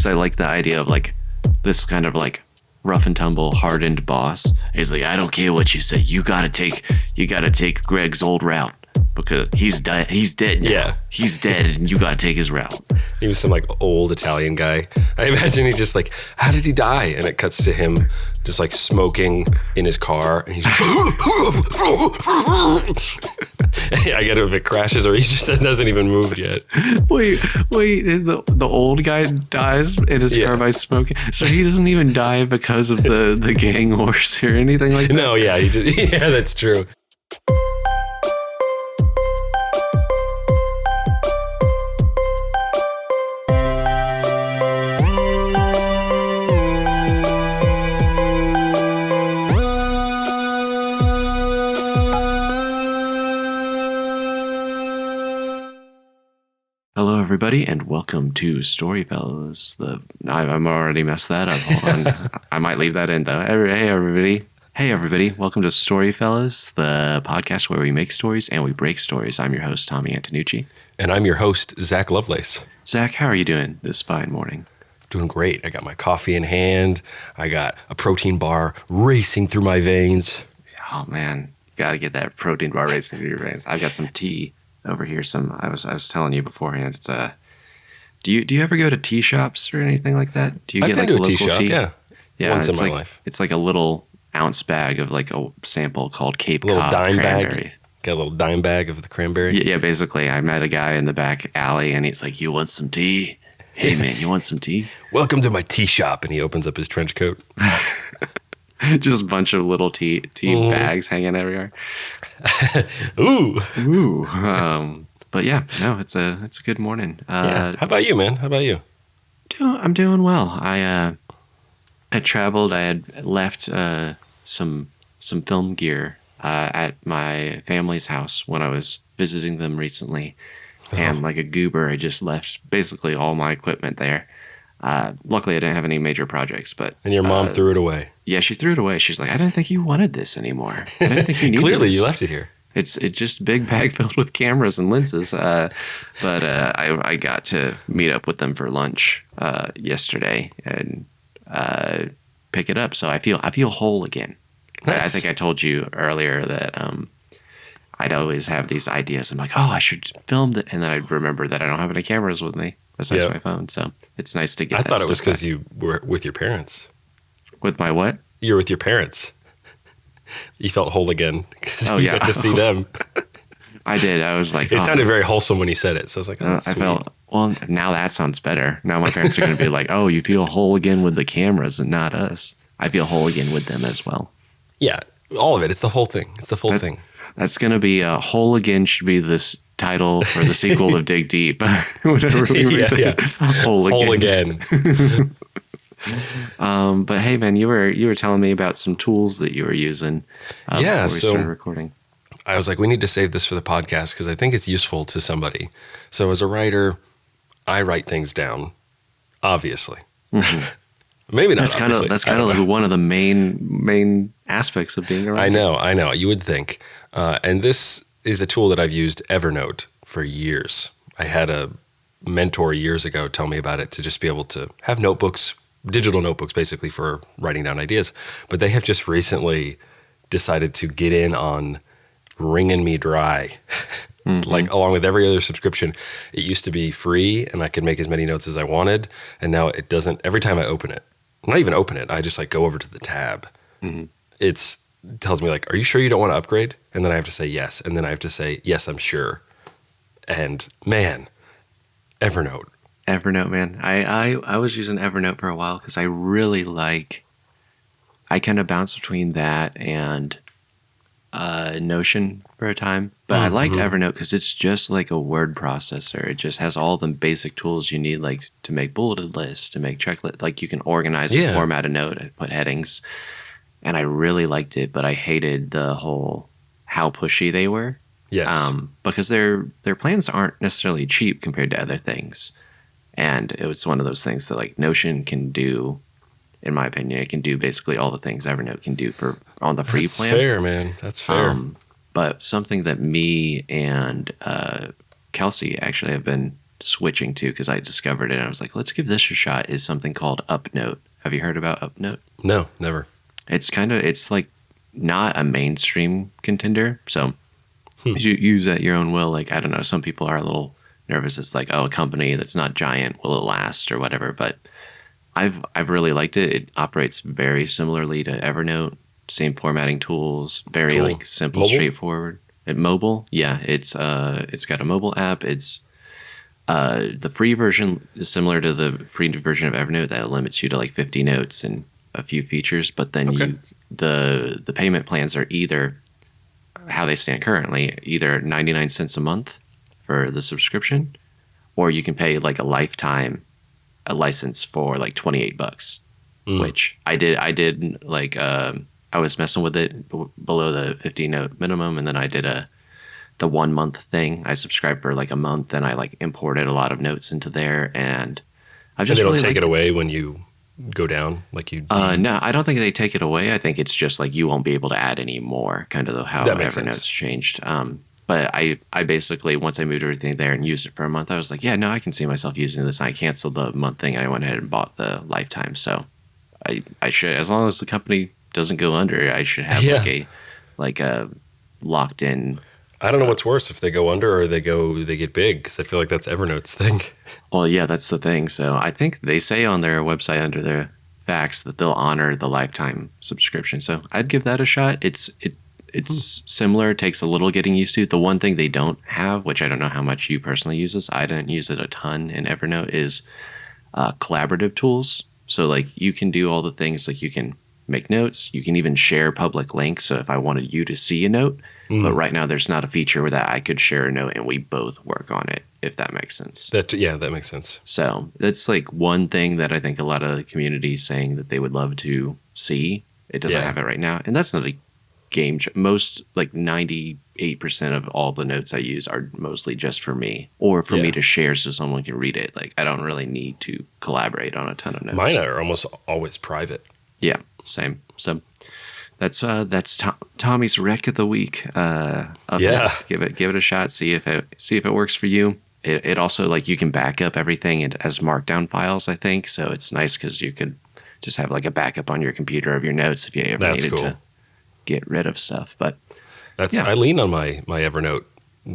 because I like the idea of like this kind of like rough and tumble, hardened boss. He's like, I don't care what you say. You gotta take Greg's old route because he's dead. He's dead now. Yeah. He's dead, and you gotta take his route. He was some like old Italian guy. I imagine he just like, how did he die? And it cuts to him just like smoking in his car, and he's just I get it if it crashes or he just hasn't even moved yet. Wait, the old guy dies in his car by smoking. So he doesn't even die because of the gang wars or anything like that? No, yeah, yeah, that's true. Hello, everybody, and welcome to StoryFellas. I'm already messed that up. Hold on. I might leave that in, though. Hey, everybody. Welcome to StoryFellas, the podcast where we make stories and we break stories. I'm your host, Tommy Antonucci. And I'm your host, Zach Lovelace. Zach, how are you doing this fine morning? Doing great. I got my coffee in hand. I got a protein bar racing through my veins. Oh, man. Got to get that protein bar racing through your veins. I've got some tea over here. I was telling you beforehand. It's do you ever go to tea shops or anything like that? Do you I've get been like to a local tea shop, yeah. Once in my life. It's like a little ounce bag of like a sample called Cape Cod cranberry. Bag. Got a little dime bag of the cranberry. Yeah, basically. I met a guy in the back alley and he's like, "You want some tea? Hey man, you want some tea?" Welcome to my tea shop, and he opens up his trench coat. Just a bunch of little tea bags hanging everywhere. Ooh. But yeah, no, it's a good morning. Yeah. How about you, man? How about you? I'm doing well. I traveled. I had left some film gear at my family's house when I was visiting them recently, and like a goober, I just left basically all my equipment there. Luckily, I didn't have any major projects, but And your mom threw it away. Yeah, she threw it away. She's like, "I didn't think you wanted this anymore. I didn't think you needed Clearly, this." you left it here. It's just a big bag filled with cameras and lenses. But I got to meet up with them for lunch yesterday and pick it up. So I feel whole again. Nice. I think I told you earlier that I'd always have these ideas. I'm like, oh, I should film it, and then I'd remember that I don't have any cameras with me besides my phone. So it's nice to get. I that thought it was stuff because back. you were with your parents. With my what? You were with your parents. You felt whole again because you got to see them. I did. I was like, it sounded very wholesome when you said it. So I was like, oh, I felt, well, now that sounds better. Now my parents are going to be like, oh, you feel whole again with the cameras and not us. I feel whole again with them as well. Yeah, all of it. It's the whole thing. It's the full thing. That's going to be whole again should be this title for the sequel of Dig Deep. Whatever we Whole again. But hey, man, you were telling me about some tools that you were using before we started recording. I was like, we need to save this for the podcast because I think it's useful to somebody. So as a writer, I write things down, obviously. Mm-hmm. Maybe not. That's kind of like one of the main aspects of being a writer. I know. You would think. And this is a tool that I've used, Evernote, for years. I had a mentor years ago tell me about it to just be able to have notebooks, digital notebooks, basically for writing down ideas. But they have just recently decided to get in on wringing me dry. Mm-hmm. Like along with every other subscription, it used to be free and I could make as many notes as I wanted. And now it doesn't. Every time I open it, not even open it, I just like go over to the tab. Mm-hmm. It tells me like, are you sure you don't want to upgrade? And then I have to say yes. And then I have to say, yes, I'm sure. And man, Evernote, man. I was using Evernote for a while because I really I kind of bounce between that and Notion for a time. But I liked Evernote because it's just like a word processor. It just has all the basic tools you need, like to make bulleted lists, to make checklists. Like you can organize and format a note, put headings. And I really liked it, but I hated the whole how pushy they were. Yes. Because their plans aren't necessarily cheap compared to other things. And it was one of those things that like Notion can do, in my opinion. It can do basically all the things Evernote can do on the free plan. That's fair, man. That's fair. But something that me and Kelsey actually have been switching to because I discovered it and I was like, let's give this a shot, is something called UpNote. Have you heard about UpNote? No, never. It's like not a mainstream contender. So Hmm. you use at your own will. Like, I don't know, some people are a little nervous. It's like, oh, a company that's not giant, will it last or whatever? But I've really liked it. It operates very similarly to Evernote. Same formatting tools, very Cool. like simple, Mobile? straightforward. And mobile, yeah, it's got a mobile app. It's the free version is similar to the free version of Evernote that limits you to like 50 notes and a few features. But then Okay. the payment plans are either how they stand currently, either 99 cents a month for the subscription, or you can pay like a lifetime a license for like $28, Mm. which I did like I was messing with it below the 50 note minimum, and then I did the 1 month thing. I subscribed for like a month, and I like imported a lot of notes into there, and I've And they just don't really take it liked it. away when you go down, like you. No, I don't think they take it away. I think it's just like you won't be able to add any more, kind of how That makes Evernote's sense. changed. But I basically, once I moved everything there and used it for a month, I was like, yeah, no, I can see myself using this. And I canceled the month thing, and I went ahead and bought the lifetime. So I should, as long as the company doesn't go under, I should have Yeah. like a locked in. I don't know what's worse, if they go under or they get big, because I feel like that's Evernote's thing. Well, yeah, that's the thing. So I think they say on their website under their facts that they'll honor the lifetime subscription. So I'd give that a shot. Hmm. It's similar. It takes a little getting used to. The one thing they don't have, which I don't know how much you personally use this, I didn't use it a ton in Evernote, is collaborative tools. So like you can do all the things, like you can make notes, you can even share public links. So if I wanted you to see a note, but Mm. right now there's not a feature where that I could share a note and we both work on it, if that makes sense. That yeah, that makes sense. So that's like one thing that I think a lot of the community is saying that they would love to see. It doesn't Yeah, have it right now, and that's not a most like 98% of all the notes I use are mostly just for me or for me yeah. to share so someone can read it. Like I don't really need to collaborate on a ton of Mine notes. are almost always private. Yeah, same. So that's Tommy's rec of the week. Up note. Yeah, Give it a shot. See if it works for you. It also like you can back up everything as markdown files. I think so. It's nice because you could just have like a backup on your computer of your notes if you ever that's needed cool. to get rid of stuff. But That's yeah, I lean on my Evernote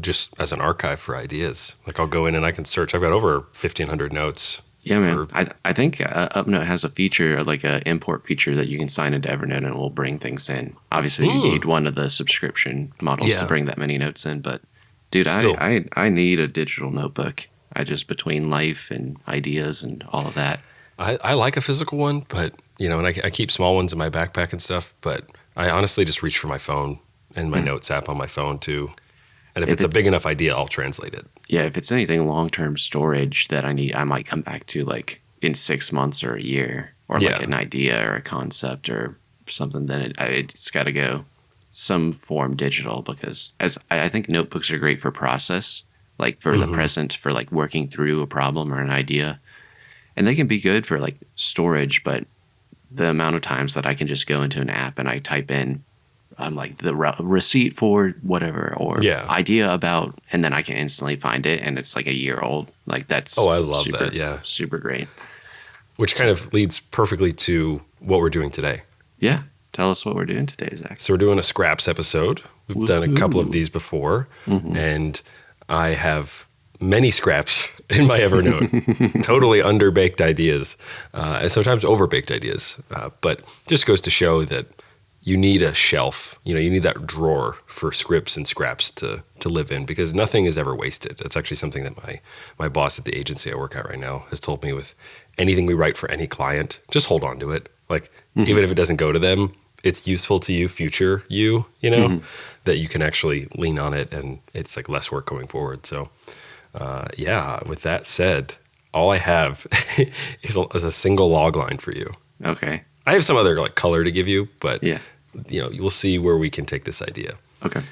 just as an archive for ideas. Like I'll go in and I can search. I've got over 1,500 notes yeah, man. for. I think UpNote has a feature like a import feature that you can sign into Evernote and it will bring things in. Obviously, you Hmm. need one of the subscription models to Yeah. bring that many notes in. But dude, Still, I need a digital notebook. I just between life and ideas and all of that. I like a physical one, but and I keep small ones in my backpack and stuff. But I honestly just reach for my phone and my Hmm. notes app on my phone too. And if If it's a it big enough idea, I'll translate it. Yeah, if it's anything long term storage that I need, I might come back to like in 6 months or a year, or like Yeah, an idea or a concept or something. Then it's got to go some form digital because as I think notebooks are great for process, like for the hmm, present, for like working through a problem or an idea, and they can be good for like storage. But the amount of times that I can just go into an app and I type in like the receipt for whatever or yeah. idea about, and then I can instantly find it, and it's like a year old. Like Oh, that's I love that. Yeah, super great. which kind So of leads perfectly to what we're doing today. yeah, tell us what we're doing today, Zach. So we're doing a scraps episode. We've done a couple of Woohoo! these before, Hmm. and I have many scraps in my Evernote. Totally underbaked ideas, and sometimes overbaked ideas. But just goes to show that you need a shelf. You need that drawer for scripts and scraps to live in because nothing is ever wasted. That's actually something that my boss at the agency I work at right now has told me. With anything we write for any client, just hold on to it. Like Hmm. even if it doesn't go to them, it's useful to you, future you. Hmm. That you can actually lean on it, and it's like less work going forward. So yeah. With that said, all I have is a single log line for you. Okay. I have some other like color to give you, but Yeah. you'll see where we can take this idea. Okay.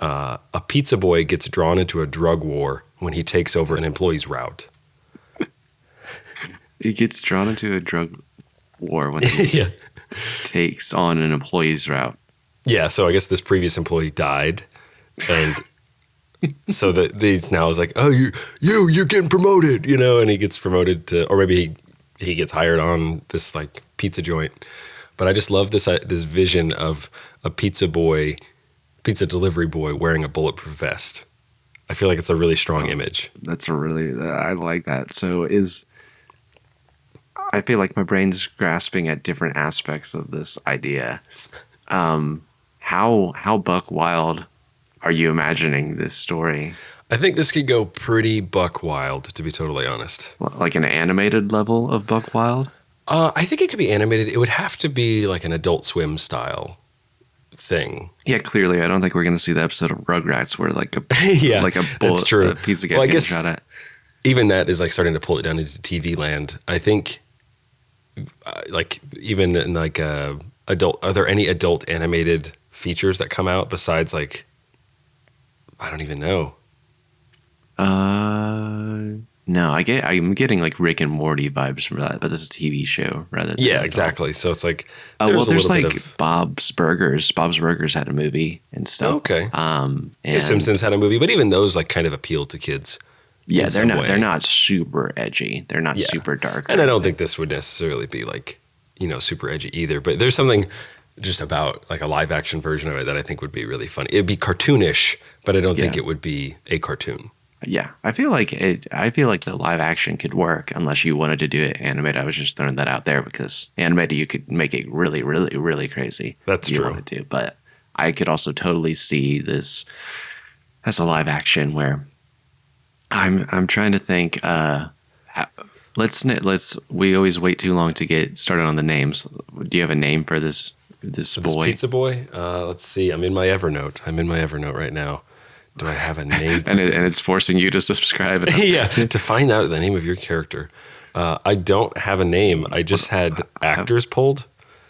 A pizza boy gets drawn into a drug war when he takes over an employee's route. He gets drawn into a drug war when he Yeah. takes on an employee's route. Yeah. So I guess this previous employee died, and So that these now is like, oh, you're getting promoted, and he gets promoted to, or maybe he gets hired on this like pizza joint. But I just love this vision of a pizza delivery boy wearing a bulletproof vest. I feel like it's a really strong image. That's a really, I like that. So I feel like my brain's grasping at different aspects of this idea. How buck wild are you imagining this story? I think this could go pretty buck wild, to be totally honest. Like an animated level of buck wild? I think it could be animated. It would have to be like an Adult Swim style thing. Yeah, clearly, I don't think we're going to see the episode of Rugrats where like a Yeah, like a that's true. a pizza gets Well, I getting guess shot at. even that is like starting to pull it down into TV land. I think, like even in like adult, are there any adult animated features that come out besides like, I don't even know. No, I'm getting like Rick and Morty vibes from that, but this is a TV show rather than Yeah, adult. exactly. So it's like Well, a there's little like bit of Bob's Burgers. Bob's Burgers had a movie and stuff. okay. And The Simpsons had a movie, but even those like kind of appeal to kids. yeah, in some way. they're not super edgy. They're not Yeah. super dark. And I don't think this would necessarily be like, super edgy either. But there's something just about like a live action version of it that I think would be really funny. It'd be cartoonish, but I don't think Yeah. it would be a cartoon. Yeah, I feel like the live action could work unless you wanted to do it animated. I was just throwing that out there because animated you could make it really, really, really crazy. That's if you true. wanted to, but I could also totally see this as a live action where I'm trying to think. We always wait too long to get started on the names. Do you have a name for this So boy? this pizza boy, let's see. I'm in my Evernote right now. Do I have a name? And it's forcing you to subscribe. Yeah, to find out the name of your character. I don't have a name. I just had actors pulled.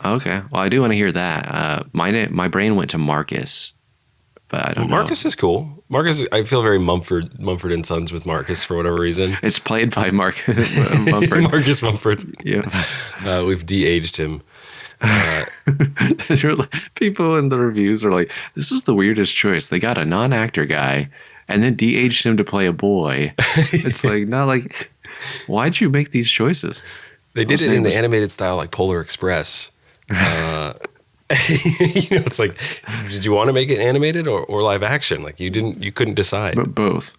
Okay. Well, I do want to hear that. My brain went to Marcus, but I don't know. Marcus is cool. Marcus, I feel very Mumford and Sons with Marcus for whatever reason. It's played by Mark Mumford. Marcus Mumford. Yeah. We've de-aged him. People in the reviews are like, this is the weirdest choice. They got a non-actor guy and then de-aged him to play a boy. It's like, not like, why'd you make these choices? They did it in the animated style, like Polar Express. It's like, did you want to make it animated or live action? Like you couldn't decide. But both.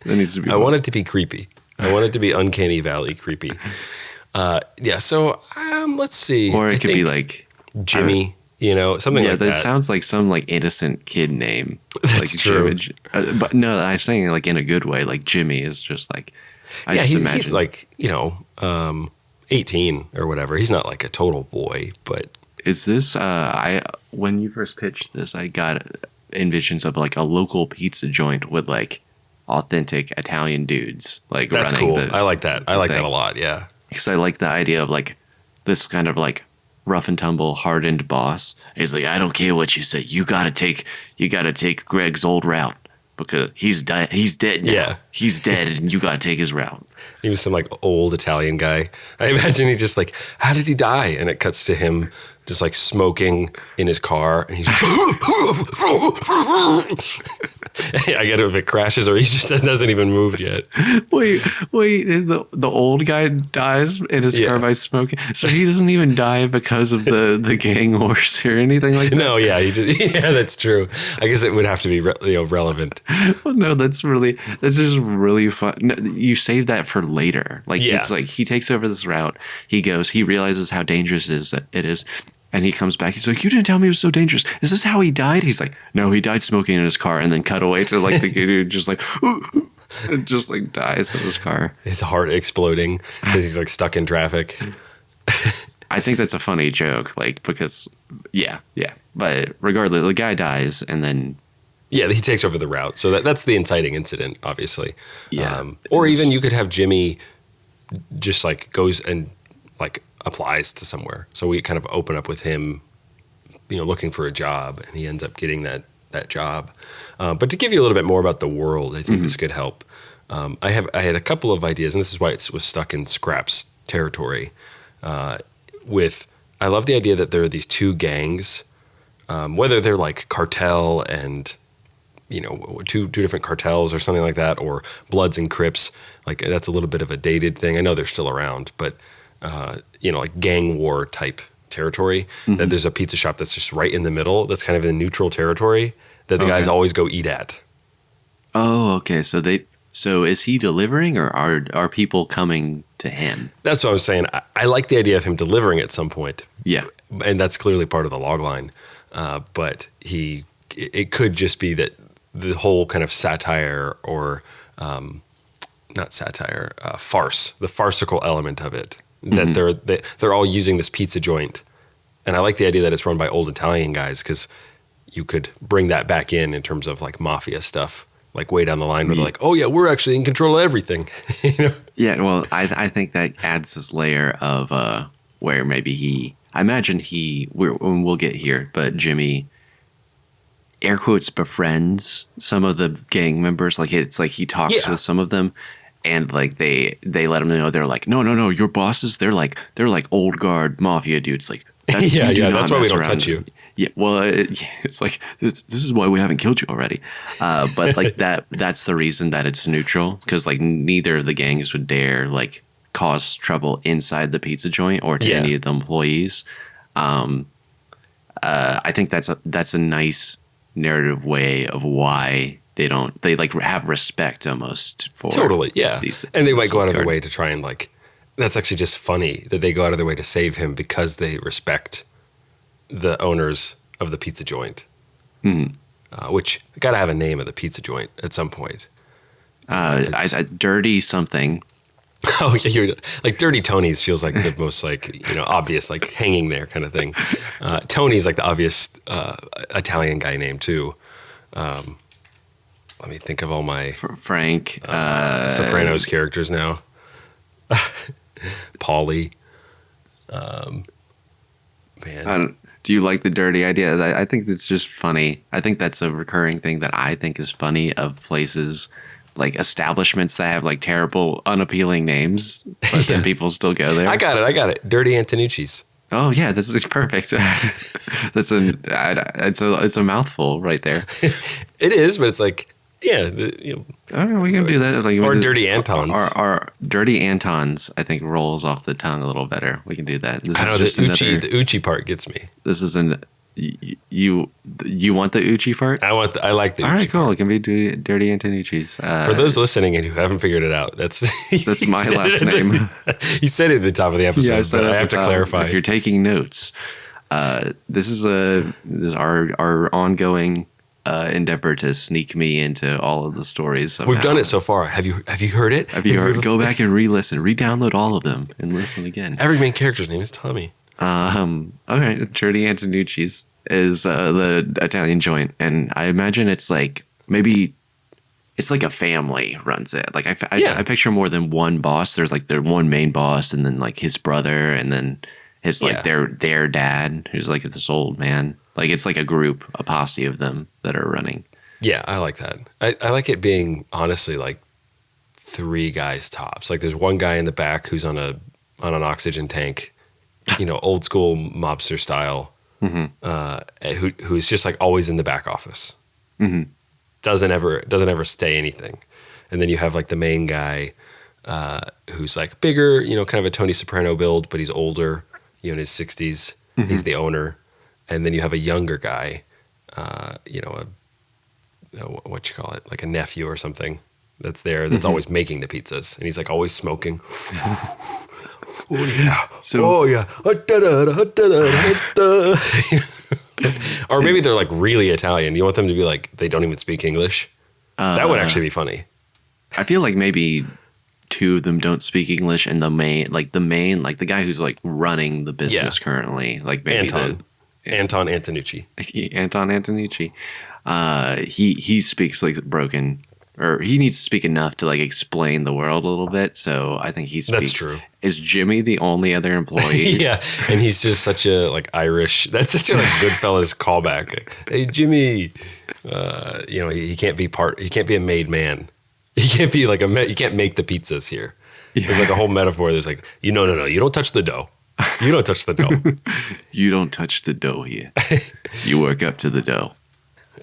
It needs to be. I want it to be creepy. I want it to be Uncanny Valley creepy. Yeah. So let's see. Or I it could be think like Jimmy. Something yeah, like that that. sounds like some like innocent kid name. That's like true. But no, I'm saying it like in a good way. Like Jimmy is just like, I just imagine. He's like 18 or whatever. He's not like a total boy, but Is this when you first pitched this, I got envisions of like a local pizza joint with like authentic Italian dudes like that's running cool. I like that. I like that thing. a lot. Yeah. Because I like the idea of like this kind of like rough and tumble hardened boss. He's like, I don't care what you say. You gotta take Greg's old route because he's dead now. Yeah. He's dead and you gotta take his route. He was some like old Italian guy. I imagine he just like, how did he die? And it cuts to him just like smoking in his car, and he's. I get it if it crashes or he just hasn't even moved yet. Wait, the old guy dies in his car by smoking. So he doesn't even die because of the gang wars or anything like that. No, yeah, yeah, that's true. I guess it would have to be relevant. Well, no, that's just really fun. No, you save that for later. Like it's like he takes over this route. He realizes how dangerous it is. And he comes back. He's like, you didn't tell me it was so dangerous. Is this how he died? He's like, no, he died smoking in his car. And then cut away to like the dude just like, and just like dies in his car. His heart exploding because he's like stuck in traffic. I think that's a funny joke. Like, because, yeah. But regardless, the guy dies and then. Yeah, he takes over the route. So that's the inciting incident, obviously. Yeah. Or even you could have Jimmy just like goes and like applies to somewhere. So we kind of open up with him, looking for a job, and he ends up getting that job. But to give you a little bit more about the world, I think this could help. I had a couple of ideas, and this is why it was stuck in Scraps territory. I love the idea that there are these two gangs, whether they're like cartel and two different cartels or something like that, or Bloods and Crips. Like that's a little bit of a dated thing. I know they're still around, but like gang war type territory. That there's a pizza shop that's just right in the middle. That's kind of in neutral territory that the guys always go eat at. Oh, okay. So is he delivering, or are people coming to him? That's what I was saying. I like the idea of him delivering at some point. Yeah. And that's clearly part of the log line. But it could just be that the whole kind of satire or not satire, farce, the farcical element of it, that they're all using this pizza joint. And I like the idea that it's run by old Italian guys, because you could bring that back in terms of like mafia stuff, like way down the line where they're like, oh yeah, we're actually in control of everything. Yeah, well, I think that adds this layer of where maybe I imagine we'll get here, but Jimmy, air quotes, befriends some of the gang members. Like it's like he talks with some of them, and like they let him know, they're like, no, your bosses, they're like old guard mafia dudes. Like that's why we don't touch you. Yeah, well, it's like this is why we haven't killed you already. But like that's the reason that it's neutral, because like neither of the gangs would dare like cause trouble inside the pizza joint or to any of the employees. I think that's a nice narrative way of why they like have respect almost for totally, yeah. And they might go out of their guard. way to try and like, that's actually just funny that they go out of their way to save him because they respect the owners of the pizza joint, which got to have a name of the pizza joint at some point. Dirty something. Oh yeah, like Dirty Tony's feels like the most like obvious, like hanging there kind of thing. Tony's like the obvious Italian guy name too. Let me think of all my Frank Sopranos characters now. Paulie. Man. Do you like the dirty idea? I think it's just funny. I think that's a recurring thing that I think is funny of places, like establishments that have like terrible, unappealing names, but then people still go there. I got it. Dirty Antonucci's. Oh yeah, this is perfect. It's a mouthful right there. It is, but it's like, yeah, Oh, we can do that. Like, or Dirty Antons. Our Dirty Antons, I think, rolls off the tongue a little better. We can do that. I know the Uchi part gets me. This is you want the Uchi part? I like the Uchi. All right, cool. It can be Dirty Antonucci's. For those listening and who haven't figured it out, that's my last name. He said it at the top of the episode, but I have to clarify. If you're taking notes, this is our ongoing endeavor to sneak me into all of the stories. Somehow. We've done it so far. Have you heard it? Have you heard? Go back and re-listen, re-download all of them, and listen again. Every main character's name is Tommy. Okay, Dirty Antonucci's is the Italian joint, and I imagine it's like maybe it's like a family runs it. Like I picture more than one boss. There's like the one main boss, and then like his brother, and then his like their dad, who's like this old man. Like it's like a posse of them that are running. Yeah, I like that. I like it being honestly like 3 guys tops. Like there's one guy in the back who's on an oxygen tank, old school mobster style, who's just like always in the back office. Mm-hmm. Doesn't ever stay anything. And then you have like the main guy who's like bigger, kind of a Tony Soprano build, but he's older, in his 60s. Mm-hmm. He's the owner. And then you have a younger guy, what you call it, like a nephew or something that's there, that's always making the pizzas. And he's like always smoking. Oh yeah. Or maybe they're like really Italian. You want them to be like, they don't even speak English. That would actually be funny. I feel like maybe 2 of them don't speak English, and the main, like the guy who's like running the business currently, like maybe Anton Antonucci. Anton Antonucci. He speaks like broken, or he needs to speak enough to like explain the world a little bit. So I think he speaks. That's true. Is Jimmy the only other employee? Yeah, and he's just such a like Irish. That's such a like Goodfellas callback. Like, hey Jimmy, he can't be He can't be a made man. He can't be like you can't make the pizzas here. Yeah. There's like a whole metaphor. There's like no, you don't touch the dough. You don't touch the dough. You don't touch the dough here. You work up to the dough.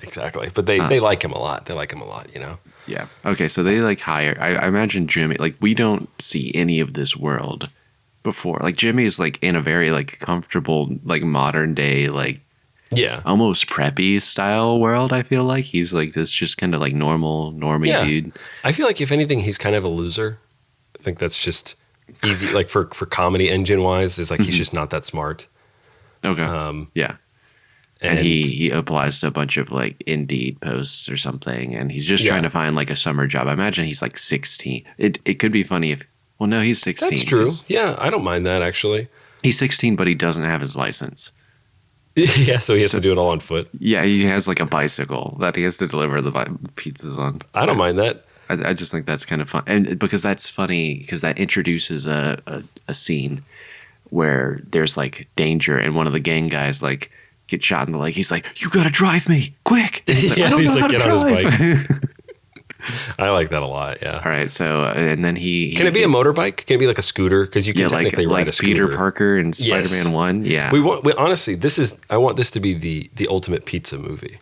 exactly. But they like him a lot. They like him a lot, you know? Yeah. Okay. So they like hire. I imagine Jimmy. Like we don't see any of this world before. Like Jimmy's like in a very like comfortable like modern day like Yeah. almost preppy style world. I feel like he's like this just kind of like normal normie Yeah. dude. I feel like if anything, he's kind of a loser. I think that's just easy. Like for comedy engine wise, is like he's Mhm. just not that smart. Okay. Um, Yeah. And and he applies to a bunch of like Indeed posts or something, and he's just trying yeah, to find like a summer job. I imagine he's like 16. It could be funny if well no he's that's 16 true. because Yeah, I don't mind that actually. he's 16 but he doesn't have his license. Yeah, so he has So to do it all on foot. yeah, he has like a bicycle that he has to deliver the pizzas on. I don't mind that. I just think that's kind of fun, and because that's funny because that introduces a scene where there's like danger, and one of the gang guys like get shot in the leg. He's like, "You gotta drive me quick!" And he's like, "I Yeah, don't he's know like, how to get on his drive." I like that a lot. Yeah. All right, so and then Can it be a motorbike? Can it be like a scooter? Because you yeah can technically ride a like scooter. Peter Parker in Yes. Spider-Man 1. Yeah, We honestly, I want this to be the ultimate pizza movie.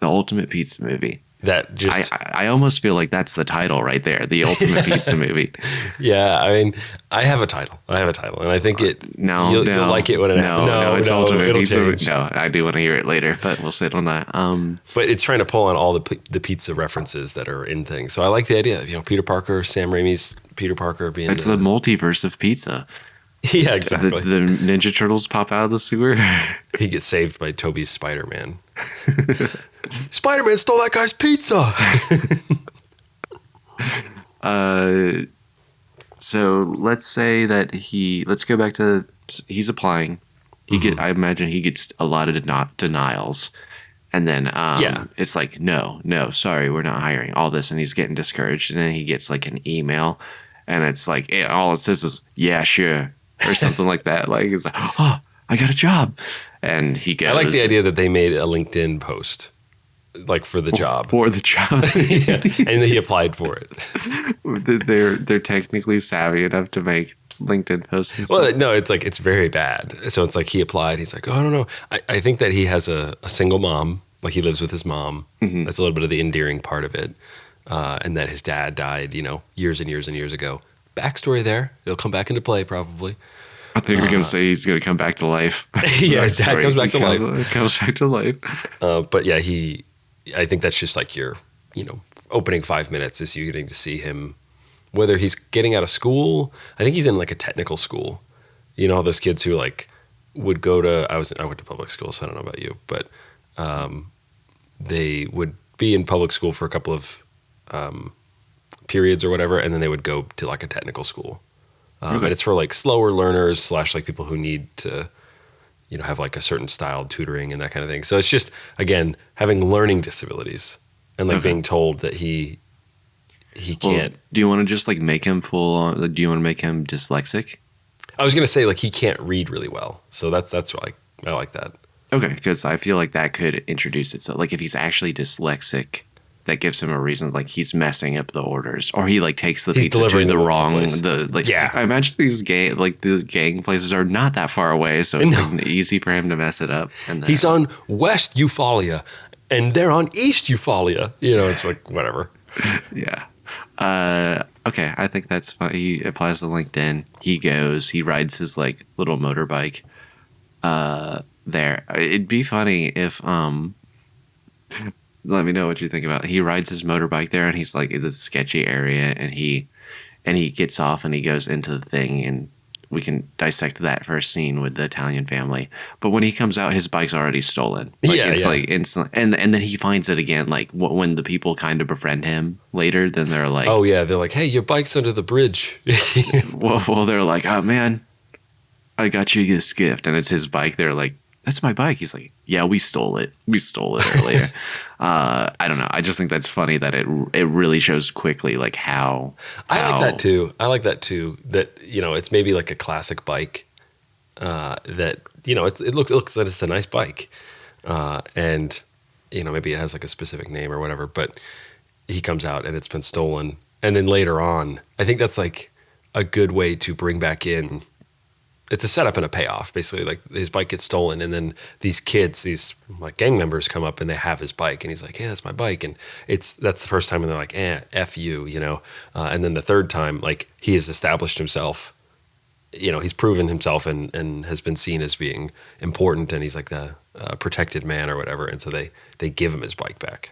the ultimate pizza movie. That just I almost feel like that's the title right there, the ultimate pizza movie. Yeah, I mean, I have a title. And I think No, you'll like it when it happens. no, it's ultimate it'll pizza. change. No, I do want to hear it later, but we'll sit on that. But it's trying to pull on all the pizza references that are in things. So I like the idea of, Peter Parker, Sam Raimi's Peter Parker being It's the multiverse of pizza. yeah, The exactly. Ninja Turtles pop out of the sewer. He gets saved by Toby's Spider-Man. Spider-Man stole that guy's pizza. So let's say that let's go back to he's applying. I imagine he gets a lot of denials, and then Yeah. it's like no, sorry, we're not hiring all this, and he's getting discouraged, and then he gets like an email, and it's like all it says is yeah, sure, or something like that. Like it's like oh, I got a job, and he goes. I like the idea that they made a LinkedIn post, like for the job. for the job. Yeah, and then he applied for it. They're technically savvy enough to make LinkedIn posts. And Well, stuff. no, it's very bad. So it's like he applied. He's like, oh, I don't know. I think that he has a single mom. Like he lives with his mom. Mm-hmm. That's a little bit of the endearing part of it. And that his dad died, years and years and years ago. Backstory there. It'll come back into play probably. I think you're gonna say he's gonna come back to life. Yeah, his dad comes back to life. Comes back to life. But yeah, I think that's just like your, opening 5 minutes is you getting to see him, whether he's getting out of school. I think he's in like a technical school. You know, those kids who like would go to, I went to public school, so I don't know about you, but they would be in public school for a couple of periods or whatever, and then they would go to like a technical school. Okay. And it's for like slower learners / like people who need to, have like a certain style tutoring and that kind of thing. So it's just, again, having learning disabilities and like Okay. being told that he Well, can't. do you want to just like make him full on? Like, do you want to make him dyslexic? I was gonna say like he can't read really well, so that's like I like that. Okay, because I feel like that could introduce itself. Like if he's actually dyslexic, that gives him a reason. Like he's messing up the orders, or he like takes the He's pizza to delivering the the wrong wrong. place. Yeah. I imagine the gang places are not that far away, so it's No. like, easy for him to mess it up. And then, He's on West Euphalia, and they're on East Euphalia. It's like whatever. yeah. Okay, I think that's fine. He applies to LinkedIn. He goes. He rides his like little motorbike. There. It'd be funny if Let me know what you think about it. He rides his motorbike there, and he's like in this sketchy area, and he gets off and he goes into the thing, and we can dissect that first scene with the Italian family. But when he comes out, his bike's already stolen. Like, Yeah, it's yeah. like instant, and then he finds it again. Like when the people kind of befriend him later, then they're like, Oh yeah, they're like, hey, your bike's under the bridge. well, they're like, oh man, I got you this gift, and it's his bike. They're like, that's my bike. He's like, yeah, we stole it. We stole it earlier. I don't know. I just think that's funny that it really shows quickly like how. I like that too. That it's maybe like a classic bike. That it looks like it's a nice bike, and maybe it has like a specific name or whatever. But he comes out and it's been stolen, and then later on, I think that's like a good way to bring back in it's a setup and a payoff. Basically, like his bike gets stolen, and then these kids, these like gang members, come up and they have his bike, and he's like, "Hey, that's my bike." And that's the first time, and they're like, "F you," you know. And then the third time, like he has established himself. You know, he's proven himself and has been seen as being important, and he's like the protected man or whatever. And so they give him his bike back.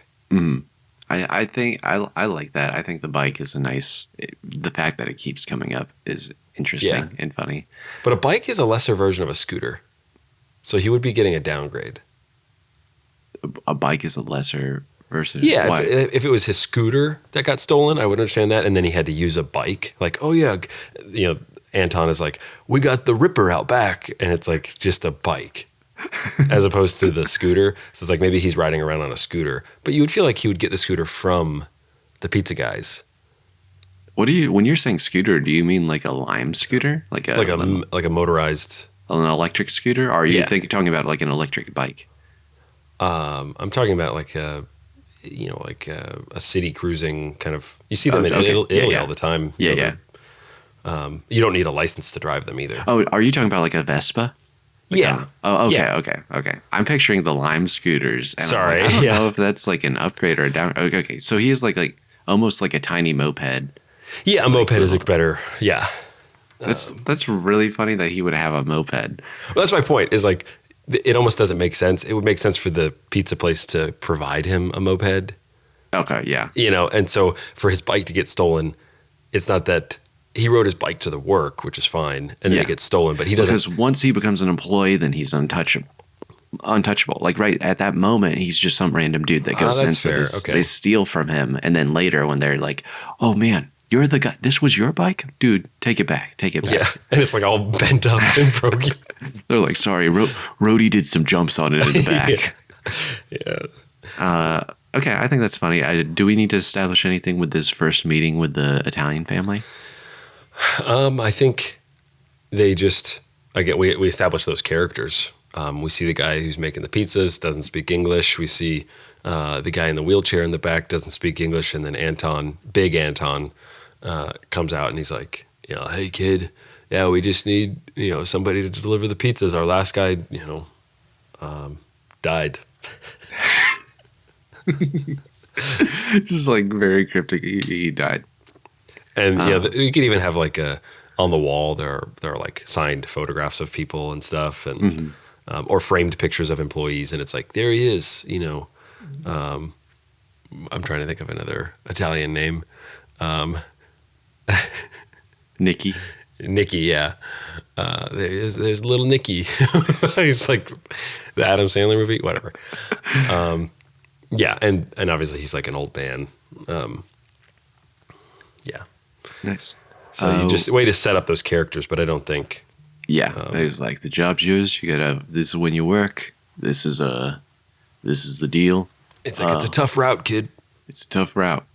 I think I like that. I think the bike is the fact that it keeps coming up is interesting and funny. But a bike is a lesser version of a scooter, so he would be getting a downgrade. A bike is a lesser version. Yeah, Why? if it was his scooter that got stolen, I would understand that, and then he had to use a bike. Like, oh yeah, you know, Anton is like, we got the Ripper out back, and it's like just a bike, as opposed to the scooter. So it's like maybe he's riding around on a scooter, but you would feel like he would get the scooter from the pizza guys. When you're saying scooter, do you mean like a Lime scooter, like a motorized, an electric scooter? Or are you Yeah. talking about like an electric bike? I'm talking about like a a city cruising kind of. You see them in Okay. Italy Yeah. all the time. Yeah, You know, yeah. You don't need a license to drive them either. Oh, are you talking about like a Vespa? Yeah. Oh, okay, Yeah. okay. I'm picturing the Lime scooters. And Sorry, I'm like, I don't yeah. know if that's like an upgrade or a down. Okay. So he is like almost like a tiny moped. Yeah, a moped is a better. Yeah. That's really funny that he would have a moped. Well, that's my point. Is like it almost doesn't make sense. It would make sense for the pizza place to provide him a moped, Okay, yeah. you know. And so for his bike to get stolen, it's not that he rode his bike to the work, which is fine, and then it gets stolen. But he doesn't. Because once he becomes an employee, then he's untouchable. Untouchable. Like right at that moment, he's just some random dude that goes in. that's So fair. Okay. they steal from him, and then later when they're like, "Oh man, you're the guy. This was your bike, dude. Take it back. Take it back." Yeah, and it's like all bent up and broken. They're like, "Sorry, Rhodey did some jumps on it in the back." Yeah. Okay, I think that's funny. Do we need to establish anything with this first meeting with the Italian family? I think they just we establish those characters. We see the guy who's making the pizzas doesn't speak English. We see the guy in the wheelchair in the back doesn't speak English, and then Big Anton, comes out and he's like, you know, hey kid, yeah, we just need somebody to deliver the pizzas. Our last guy, died. Just like very cryptic. He died. And you could even have like on the wall there are like signed photographs of people and stuff, and or framed pictures of employees, and it's like there he is. I'm trying to think of another Italian name. Nicky. Nicky, yeah. There's little Nicky. He's like the Adam Sandler movie, whatever. Yeah, and obviously he's like an old man. Yeah. Nice. So you just way to set up those characters, but I don't think. Yeah, it was like the job's yours. You gotta. This is when you work. This is the deal. It's like it's a tough route, kid. It's a tough route.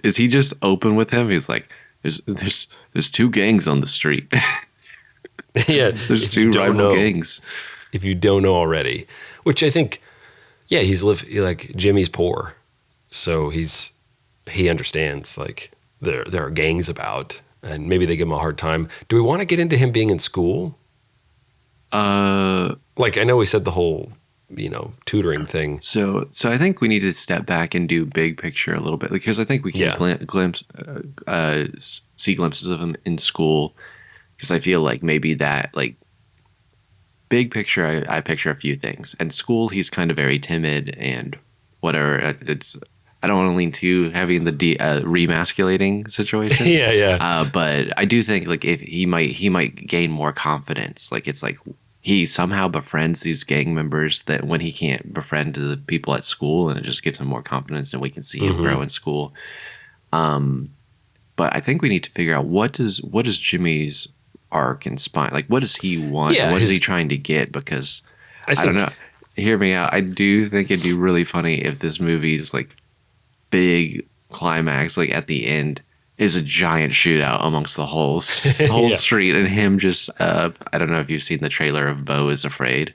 Is he just open with him? He's like, there's two gangs on the street. Yeah, There's two rival gangs. If you don't know already, which I think, yeah, like Jimmy's poor, so he understands like there are gangs about, and maybe they give him a hard time. Do we want to get into him being in school? Like I know we said the whole tutoring thing. So I think we need to step back and do big picture a little bit, because I think we can see glimpses of him in school, because I feel like maybe that like big picture I picture a few things. In school he's kind of very timid and whatever. I don't want to lean too heavy in the remasculating situation. Yeah. But I do think like if he might gain more confidence. Like it's like he somehow befriends these gang members that when he can't befriend the people at school, and it just gives him more confidence, and we can see him grow in school. But I think we need to figure out what does Jimmy's arc and spine, like what does he want? Yeah, what is he trying to get? Because I don't know. Hear me out. I do think it'd be really funny if this movie's like big climax, like at the end, is a giant shootout amongst the whole Yeah. street, and him just I don't know if you've seen the trailer of Beau is Afraid.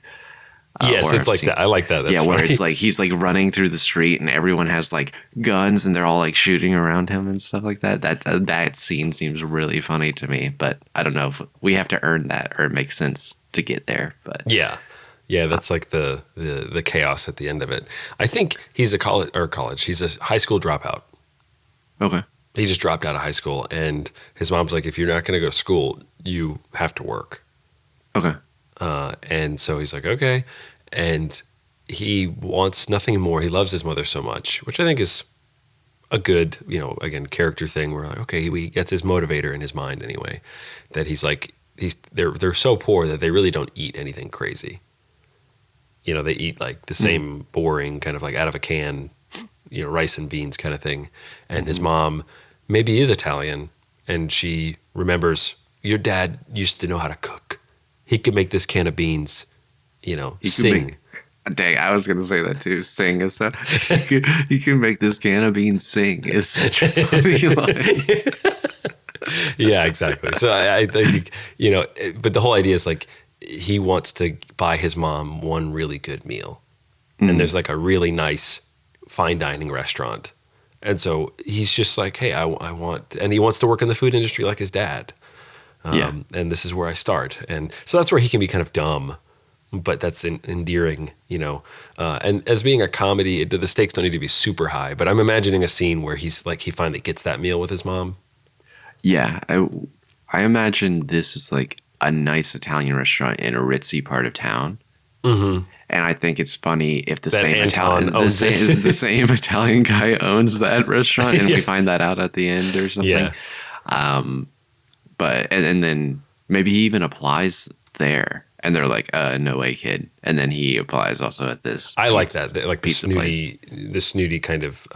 Yes, or it's I've like seen. that. I like that. Yeah, That's where it's funny. like he's like running through the street and everyone has like guns and they're all like shooting around him and stuff like that. That scene seems really funny to me, but I don't know if we have to earn that or it makes sense to get there. But Yeah. Yeah, that's like the chaos at the end of it. I think he's a college. He's a high school dropout. okay, He just dropped out of high school, and his mom's like, if you're not going to go to school, you have to work. okay, And so he's like, okay. And he wants nothing more. He loves his mother so much, which I think is a good, again, character thing where like, okay, he gets his motivator in his mind anyway, that he's like, they're so poor that they really don't eat anything crazy. They eat like the same boring kind of like out of a can, rice and beans kind of thing. And his mom maybe is Italian, and she remembers your dad used to know how to cook. He could make this can of beans, he could sing. make. Dang, I was gonna say that too. Sing is stuff. He can make this can of beans sing. It's such a funny line. Yeah, exactly. So I think, but the whole idea is like he wants to buy his mom one really good meal. And there's like a really nice fine dining restaurant. And so he's just like, hey, I want, and he wants to work in the food industry like his dad. Yeah, And this is where I start. And so that's where he can be kind of dumb, but that's endearing, and as being a comedy, the stakes don't need to be super high, but I'm imagining a scene where he's like, he finally gets that meal with his mom. yeah. I imagine this is like a nice Italian restaurant in a ritzy part of town. And I think it's funny if the That same Anton Italian owns it. the same Italian guy owns that restaurant, and we Yeah. find that out at the end or something. Yeah. But and then maybe he even applies there, and they're like, no way, kid." And then he applies also at this. I like that. Like pizza place. the snooty kind of,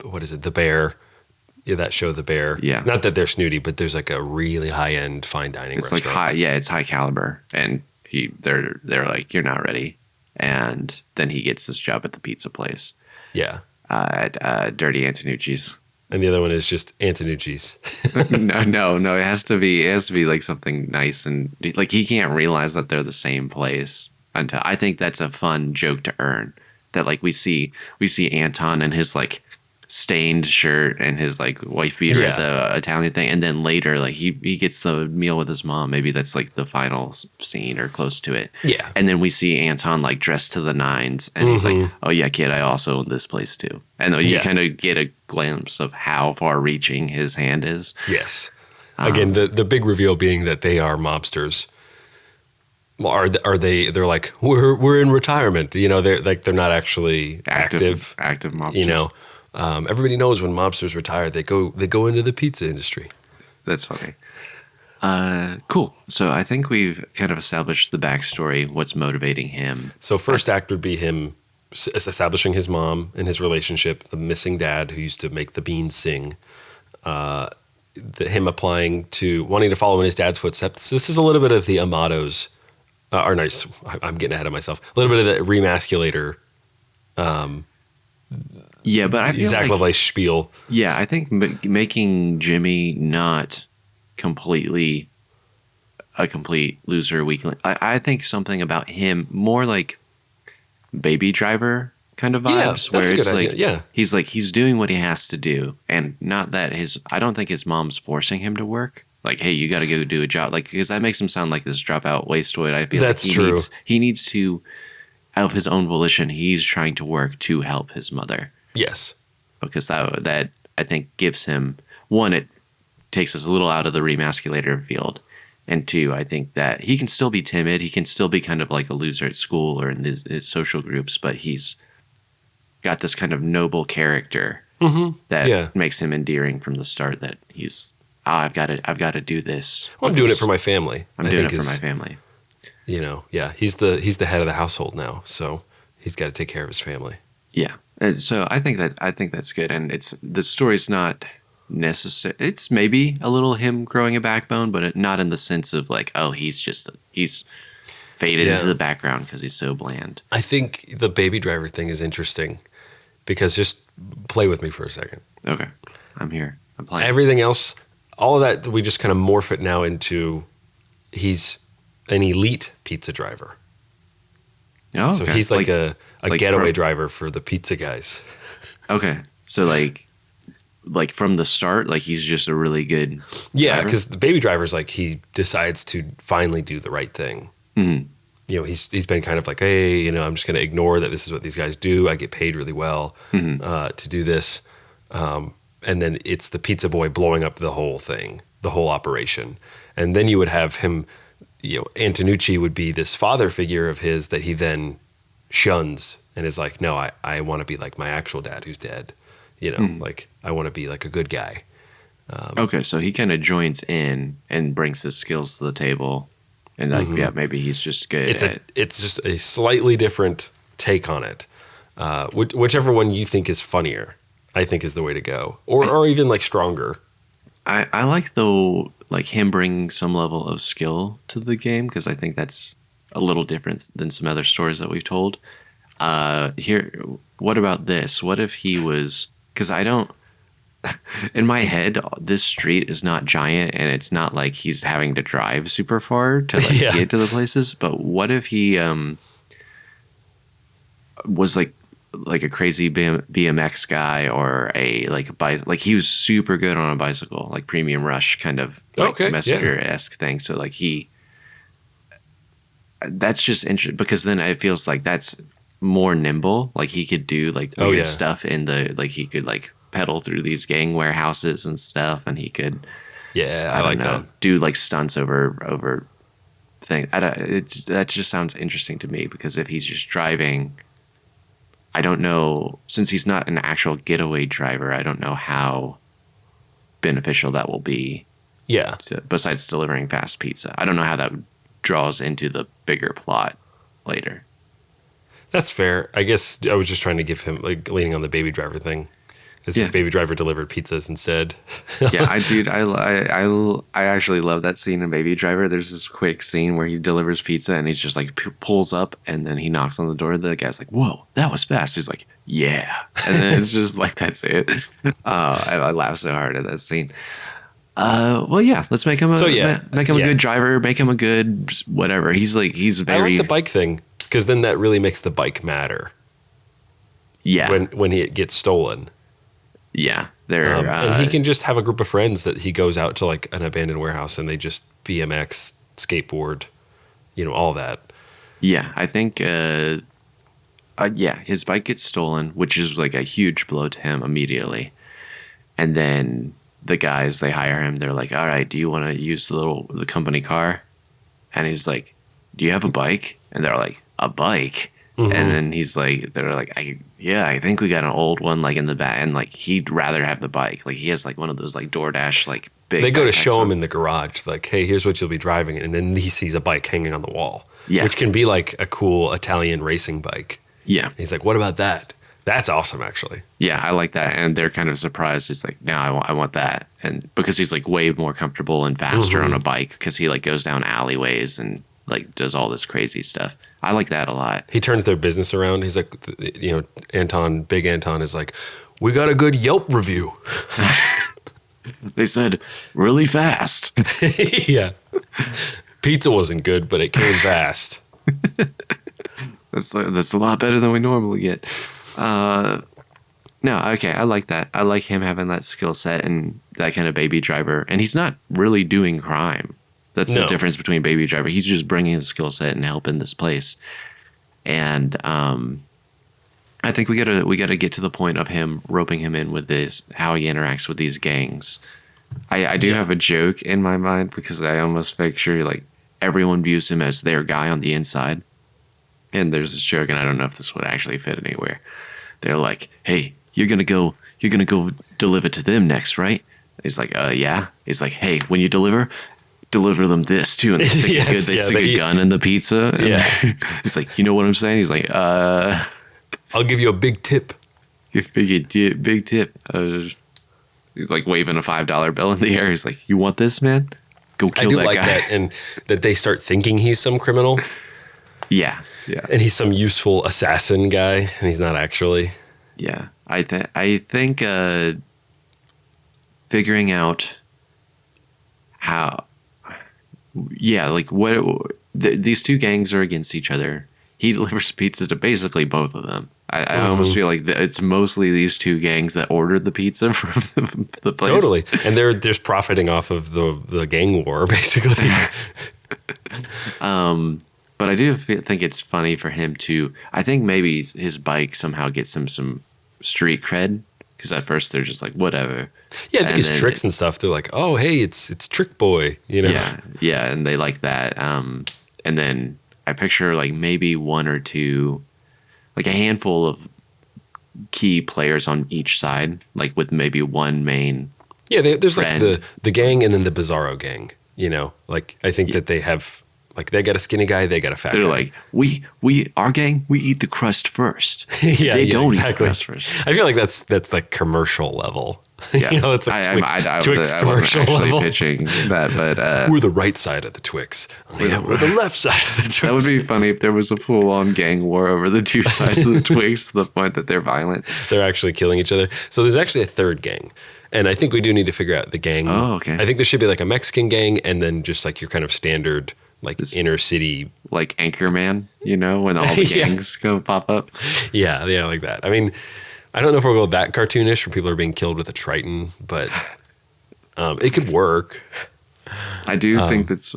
what is it? The Bear. Yeah, that show, The Bear. Yeah. Not that they're snooty, but there's like a really high end fine dining It's like restaurant. high, yeah, it's high caliber, and they're like, "You're not ready," and then he gets this job at the pizza place Yeah. at Dirty Antonucci's. And the other one is just Antonucci's. No. It has to be like something nice, and like he can't realize that they're the same place until I think that's a fun joke to earn. That like we see Anton in his like stained shirt and his like wife beater at the Italian thing, and then later like he gets the meal with his mom. Maybe that's like the final scene or close to it. Yeah. And then we see Anton like dressed to the nines, and he's like, "Oh yeah, kid, I also own this place too." And you Yeah. kind of get a glimpse of how far-reaching his hand is. Yes. Again, the big reveal being that they are mobsters. Well, are they? They're like, we're in retirement. They're not actually active. Active mobsters. Everybody knows when mobsters retire, they go into the pizza industry. That's funny. Cool. So I think we've kind of established the backstory, what's motivating him. So first act would be him establishing his mom and his relationship, the missing dad who used to make the beans sing, him applying to wanting to follow in his dad's footsteps. This is a little bit of the Amados, or nice. I'm getting ahead of myself. A little bit of the remasculator, Yeah, but I feel Zach like, Lovelace spiel. yeah, I think making Jimmy not completely a complete loser weakling. I think something about him more like Baby Driver kind of Yeah, vibes, that's where a it's good like idea. Yeah. he's doing what he has to do, and not that I don't think his mom's forcing him to work. Like, hey, you got to go do a job, like because that makes him sound like this dropout wasteoid. I feel That's like true. He needs to, out of his own volition, he's trying to work to help his mother, Yes. because that I think gives him one. It takes us a little out of the remasculator field. And two, I think that he can still be timid. He can still be kind of like a loser at school or in his social groups, but he's got this kind of noble character that Yeah. makes him endearing from the start. That he's, I've got to do this. Well, I'm doing it for my family. I'm I doing it think for my family. Yeah. He's the head of the household now, so he's got to take care of his family. Yeah. And so I think that's good. And the story's not necessary. It's maybe a little him growing a backbone, but not in the sense of like, oh, he's faded Yeah. into the background because he's so bland. I think the Baby Driver thing is interesting because just play with me for a second. Okay. I'm here. I'm playing. Everything else, all of that, we just kind of morph it now into he's an elite pizza driver. Oh, So okay. he's like a Like getaway from driver for the pizza guys. okay. So like from the start, like he's just a really good Yeah, driver. because the baby driver's like he decides to finally do the right thing. Hmm. You know, he's been kind of like, hey, you know, I'm just going to ignore that this is what these guys do. I get paid really well Hmm. to do this, and then it's the pizza boy blowing up the whole thing, the whole operation, and then you would have him. You know, Antonucci would be this father figure of his that he then shuns and is like, no, I want to be like my actual dad who's dead. You know, Hmm. like I want to be like a good guy. Okay, so he kind of joins in and brings his skills to the table, and like Hmm. yeah, maybe he's just good at. It's just a slightly different take on it. Whichever one you think is funnier, I think is the way to go, or even like stronger. I like though like him bringing some level of skill to the game because I think that's a little different than some other stories that we've told. Here, what about this? What if he was? Because I don't. In my head, this street is not giant, and it's not like he's having to drive super far to like Yeah. get to the places. But what if he was like a crazy BMX guy or a like a bike like he was super good on a bicycle like Premium Rush kind of like Okay. Yeah. messenger esque thing. So like he that's just interesting because then it feels like that's more nimble. Like he could do like Oh weird yeah. stuff in the like he could like pedal through these gang warehouses and stuff, and he could Yeah. I I don't like that. know do like stunts over thing. I don't, that just sounds interesting to me because if he's just driving, I don't know since he's not an actual getaway driver. I don't know how beneficial that will be Yeah. besides delivering fast pizza. I don't know how that draws into the bigger plot later. That's fair. I guess I was just trying to give him like leaning on the baby driver thing. As if Yeah. baby driver delivered pizzas instead. Yeah, I actually love that scene in Baby Driver. There's this quick scene where he delivers pizza and he's just like pulls up and then he knocks on the door. The guy's like, "Whoa, that was fast." He's like, "Yeah," and then it's just like that's it. I laugh so hard at that scene. Well, yeah, let's So yeah, make him a yeah. good driver, make him a good whatever. He's I like the very bike thing because then that really makes the bike matter yeah when he gets stolen. yeah. They're And he can just have a group of friends that he goes out to like an abandoned warehouse and they just BMX, skateboard, you know, all that. yeah. I think yeah, his bike gets stolen, which is like a huge blow to him immediately. And then the guys they hire him, they're like, "All right, do you want to use the company car?" And he's like, "Do you have a bike?" And they're like, "A bike?" And Hmm. then he's like, they're like, yeah, I think we got an old one like in the back, and like he'd rather have the bike. Like he has like one of those like DoorDash like They big go to backpacks show him on. in the garage, like, hey, here's what you'll be driving. And then he sees a bike hanging on the wall, Yeah, which can be like a cool Italian racing bike. yeah, And he's like, what about that? That's awesome, actually. yeah. I like that, and they're kind of surprised. He's like, "No, I want that," and because he's like way more comfortable and faster on Hmm. a bike because he like goes down alleyways and like does all this crazy stuff. I like that a lot. He turns their business around. He's like, you know, Big Anton is like, we got a good Yelp review. They said really fast. Yeah. Pizza wasn't good, but it came fast. That's a lot better than we normally get. Uh, no, okay, I like that. I like him having that skill set and that kind of Baby Driver. And he's not really doing crime. That's the No. difference between Baby Driver. He's just bringing his skill set and helping this place. And I think we gotta get to the point of him roping him in with this how he interacts with these gangs. I do Yeah. have a joke in my mind because I almost make sure like everyone views him as their guy on the inside. And there's this joke, and I don't know if this would actually fit anywhere. They're like, "Hey, you're gonna go deliver to them next, right?" He's like, yeah." He's like, "Hey, when you deliver them this too." And they stick Yes, they yeah, stick a gun in the pizza. And Yeah. he's like, "You know what I'm saying?" He's like, I'll give you a big tip. big tip." He's like waving a $5 bill in the air. He's like, "You want this, man? Go I kill do that like guy." that. And that they start thinking he's some criminal Yeah, yeah, and he's some useful assassin guy, and he's not actually. yeah. I think figuring out how yeah like these two gangs are against each other he delivers pizza to basically both of them. I almost Hmm. feel like it's mostly these two gangs that ordered the pizza from the place. Totally. And they're just profiting off of the gang war, basically. But I do think it's funny for him to. I think maybe his bike somehow gets him some street cred because at first they're just like whatever, Yeah, I think and his then tricks and stuff, they're like, oh, hey, it's Trick Boy, you know? yeah, yeah, and they like that. And then I picture like maybe one or two, like a handful of key players on each side, like with maybe one main Yeah, there's like friend. the gang and then the Bizarro gang, you know? Like, I think that they have, like, they got a skinny guy, they got a fat They're guy. like, we our gang, we eat the crust first. Yeah, They yeah, don't eat the exactly. crust first. I feel like that's like commercial level. Yeah, You know, it's like Twix I wasn't commercial actually level. pitching that, but We're the right side of the Twix. yeah, We're the left side of the Twix. that would be funny if there was a full-on gang war over the two sides of the Twigs to the point that they're violent. They're actually killing each other. So there's actually a third gang. And I think we do need to figure out the gang. Oh, okay. I think there should be like a Mexican gang and then just like your kind of standard like inner city. Like Anchorman, you know, when all the Yeah. gangs go pop up. Yeah, yeah, like that. I mean, I don't know if we'll go that cartoonish where people are being killed with a Triton, but it could work. I do think that's.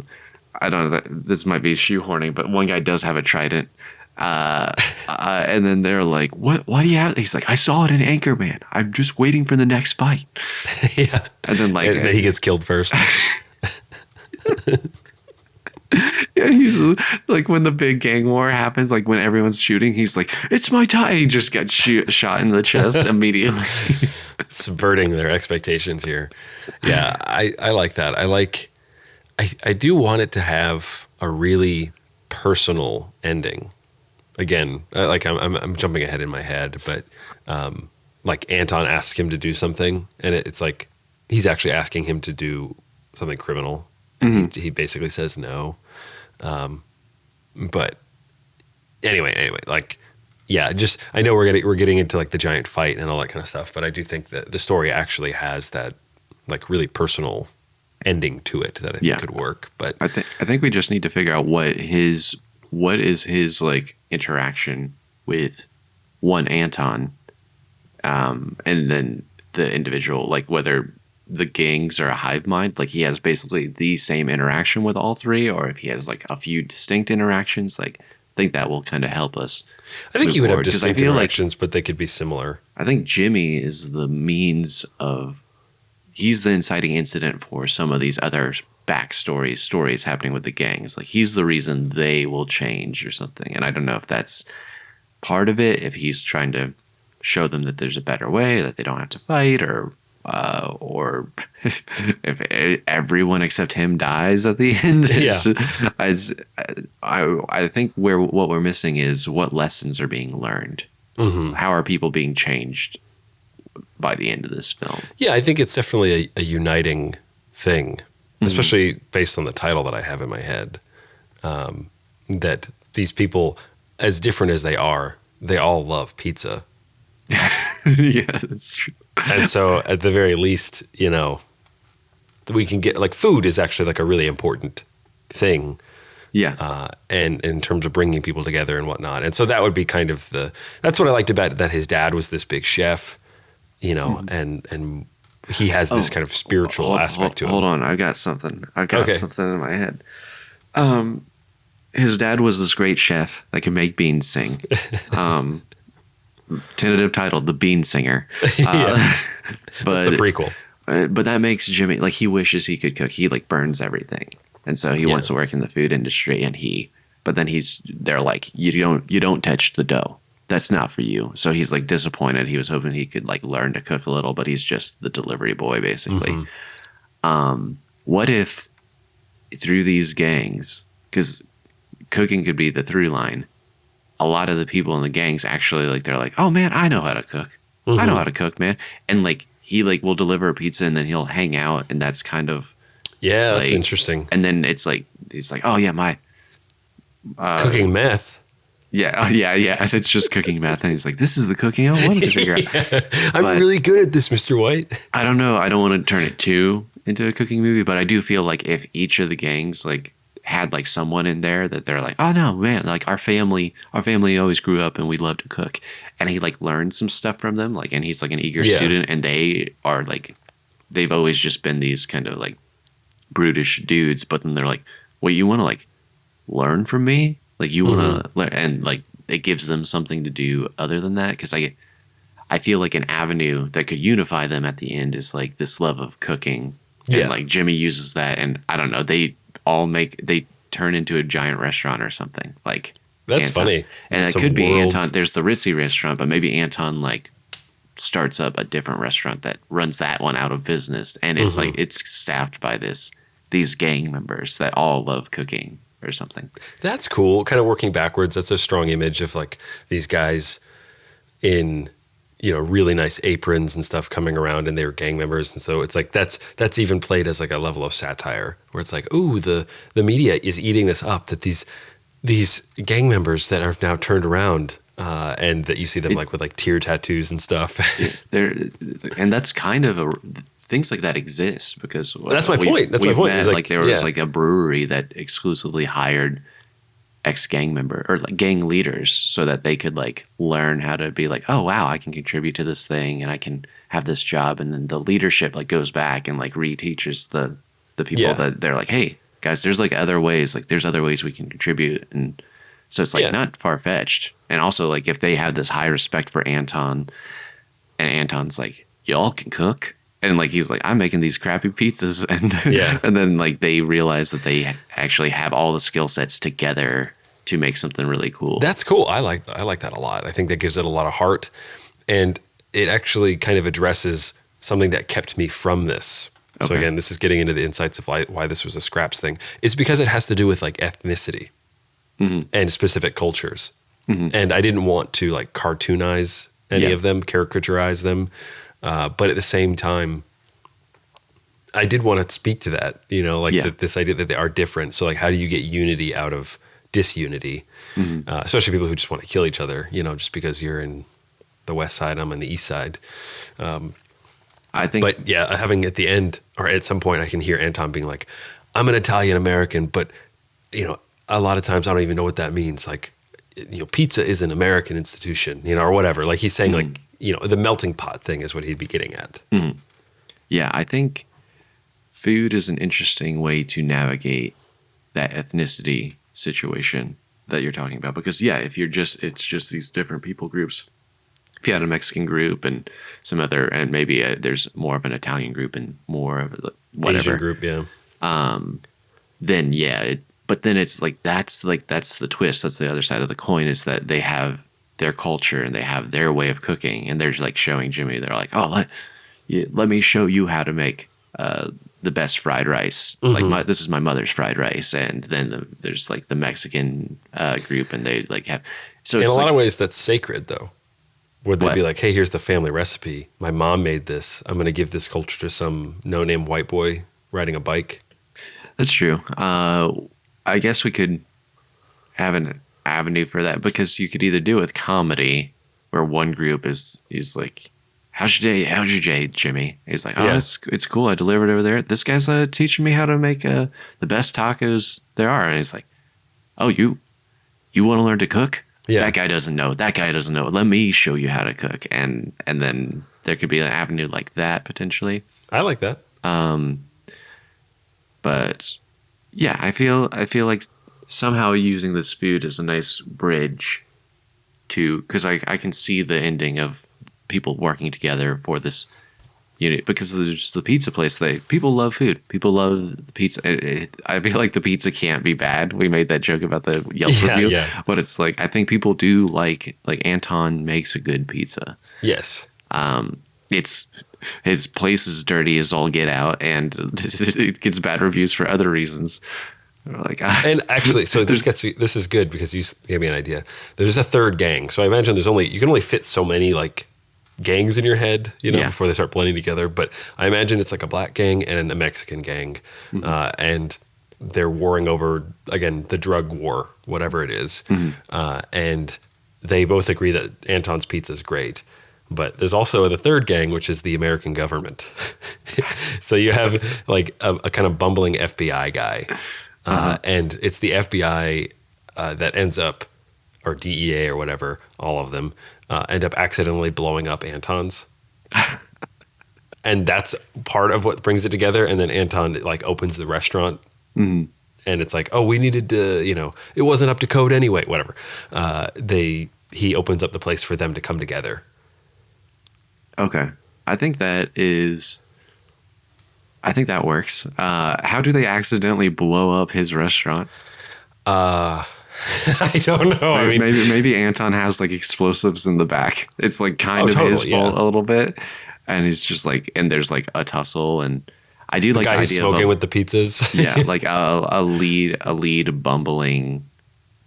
I don't know that this might be shoehorning, but one guy does have a trident. And then they're like, "What? Why do you have?" He's like, "I saw it in Anchorman. I'm just waiting for the next fight." Yeah. And then like, And then he gets killed first. yeah, he's like when the big gang war happens, like when everyone's shooting, he's like, "It's my time." He just got shot in the chest immediately. Subverting their expectations here. Yeah, I like that. I do want it to have a really personal ending. Again, like I'm jumping ahead in my head, but like Anton asks him to do something, and it's like he's actually asking him to do something criminal, and he basically says no. But anyway, like yeah, just I know we're getting into like the giant fight and all that kind of stuff, but I do think that the story actually has that like really personal ending to it that I think Yeah. could work. But I think we just need to figure out what is his like interaction with one Anton, and then the individual, like whether the gangs are a hive mind, like he has basically the same interaction with all three, or if he has like a few distinct interactions. Like I think that will kind of help us. I think move you would have forward, 'cause distinct I feel like interactions, but they could be similar. I think Jimmy is the means of he's the inciting incident for some of these other stories happening with the gangs. Like he's the reason they will change or something. And I don't know if that's part of it, if he's trying to show them that there's a better way, that they don't have to fight, or if everyone except him dies at the end. Yeah. I think what we're missing is what lessons are being learned. How are people being changed by the end of this film? Yeah, I think it's definitely a uniting thing, especially based on the title that I have in my head. That these people, as different as they all love pizza. Yeah, that's true. And so at the very least, you know, we can get like food is actually like a really important thing. Yeah. And in terms of bringing people together and whatnot. And so that would be kind of that's what I liked about it, that his dad was this big chef, you know, and he has this kind of spiritual aspect to it. Hold on, I got something. Okay. Something in my head. His dad was this great chef that could make beans sing. Tentative title, The Bean Singer. Yeah. But The prequel. but that makes Jimmy like he wishes he could cook. He like burns everything, and so he wants to work in the food industry. But then they're like, you don't touch the dough. That's not for you. So he's like disappointed. He was hoping he could like learn to cook a little, but he's just the delivery boy basically. What if through these gangs, because cooking could be the through line, a lot of the people in the gangs actually like they're like, oh man, I know how to cook. I know how to cook, man. And like he like will deliver a pizza and then he'll hang out, and that's kind of Yeah, that's like, interesting. And then it's like oh yeah, my Cooking meth. yeah, it's just cooking meth, and he's like, this is the cooking I wanted to figure out. I'm But- really good at this, Mr. White. I don't know. I don't want to turn it too into a cooking movie, but I do feel like if each of the gangs, like had like someone in there that they're like, oh no, man, like our family always grew up and we love to cook. And he like learned some stuff from them. Like, and he's like an eager Yeah. student, and they are like, they've always just been these kind of like brutish dudes. But then they're like, wait, you want to like learn from me? Like, you want to learn? And like, it gives them something to do other than that. Cause I feel like an avenue that could unify them at the end is like this love of cooking. And Yeah. like Jimmy uses that, and I don't know, they turn into a giant restaurant or something. Like That's Anton. funny. And it Some could be world. Anton. There's the ritzy restaurant, but maybe Anton like starts up a different restaurant that runs that one out of business, and it's like it's staffed by these gang members that all love cooking or something. That's cool. Kind of working backwards. That's a strong image of like these guys in, you know, really nice aprons and stuff coming around, and they were gang members. And so it's like that's even played as like a level of satire where it's like, ooh, the media is eating this up, that these gang members that are now turned around, and that you see them like with like tear tattoos and stuff. There, and that's kind of things like that exist because That's my point. That's my we've point. met, It's like there was yeah. like a brewery that exclusively hired ex gang member or like gang leaders so that they could like learn how to be like, oh wow, I can contribute to this thing and I can have this job, and then the leadership like goes back and like reteaches the people Yeah. that they're like, hey guys, there's like other ways, like there's other ways we can contribute. And so it's like Yeah. not far-fetched. And also like if they have this high respect for Anton, and Anton's like, y'all can cook, and like he's like, I'm making these crappy pizzas, and Yeah. and then like they realize that they actually have all the skill sets together to make something really cool. That's cool. I like that a lot. I think that gives it a lot of heart, and it actually kind of addresses something that kept me from this. So Okay. again, this is getting into the insights of why this was a scraps thing. It's because it has to do with like ethnicity and specific cultures. And I didn't want to like cartoonize any Yeah. of them, caricaturize them. But at the same time, I did want to speak to that, you know, like Yeah. this idea that they are different. So like, how do you get unity out of disunity? Especially people who just want to kill each other, you know, just because you're in the West Side, I'm on the East Side. I think But yeah, having at the end or at some point, I can hear Anton being like, I'm an Italian American, but you know, a lot of times I don't even know what that means. Like, you know, pizza is an American institution, you know, or whatever. Like he's saying like, you know, the melting pot thing is what he'd be getting at. yeah, I think food is an interesting way to navigate that ethnicity situation that you're talking about, because yeah, if it's just these different people groups. If you had a Mexican group and some other, and maybe there's more of an Italian group and more of a, whatever, Asian group, yeah. then yeah, but then it's like that's the twist. That's the other side of the coin, is that they have their culture and they have their way of cooking, and they're like showing Jimmy. They're like, oh, let me show you how to make the best fried rice. Like this is my mother's fried rice, and then there's like the Mexican group, and they like have. So In it's a lot like, of ways, that's sacred though. Would they What? be like, hey, here's the family recipe. My mom made this. I'm going to give this culture to some no-name white boy riding a bike. that's true. I guess we could have an avenue for that, because you could either do it with comedy, where one group is like, how's your day? How's your day, Jimmy? He's like, oh, Yeah. it's cool. I delivered over there. This guy's teaching me how to make the best tacos there are. And he's like, oh, you want to learn to cook? Yeah. That guy doesn't know. That guy doesn't know. Let me show you how to cook. And then there could be an avenue like that potentially. I like that. But yeah, I feel like somehow using this food as a nice bridge to, because I can see the ending of people working together for this unit, because there's the pizza place. People love food. People love the pizza. I feel like the pizza can't be bad. We made that joke about the Yelp Yeah, review, yeah. but it's like I think people do like Anton makes a good pizza. Yes. It's his place is dirty as all get out, and it gets bad reviews for other reasons. We're like, And actually, so this is good because you gave me an idea. There's a third gang. So I imagine you can only fit so many like gangs in your head, you know, Yeah. before they start blending together. But I imagine it's like a black gang and a Mexican gang. And they're warring over, again, the drug war, whatever it is. And they both agree that Anton's pizza is great. But there's also the third gang, which is the American government. So you have like a kind of bumbling FBI guy Uh-huh. And it's the FBI that ends up, or DEA or whatever, all of them end up accidentally blowing up Anton's. And that's part of what brings it together. And then Anton like opens the restaurant, Mhm. and it's like, oh, we needed to, it wasn't up to code anyway, whatever. He opens up the place for them to come together. Okay. I think that is. I think that works. How do they accidentally blow up his restaurant? I don't know. I mean, Maybe Anton has like explosives in the back. It's like oh, kind of his totally, fault yeah. a little bit, and he's just like, and there's like a tussle, and I do The like the guy who's idea of smoking with the pizzas. yeah, like a lead bumbling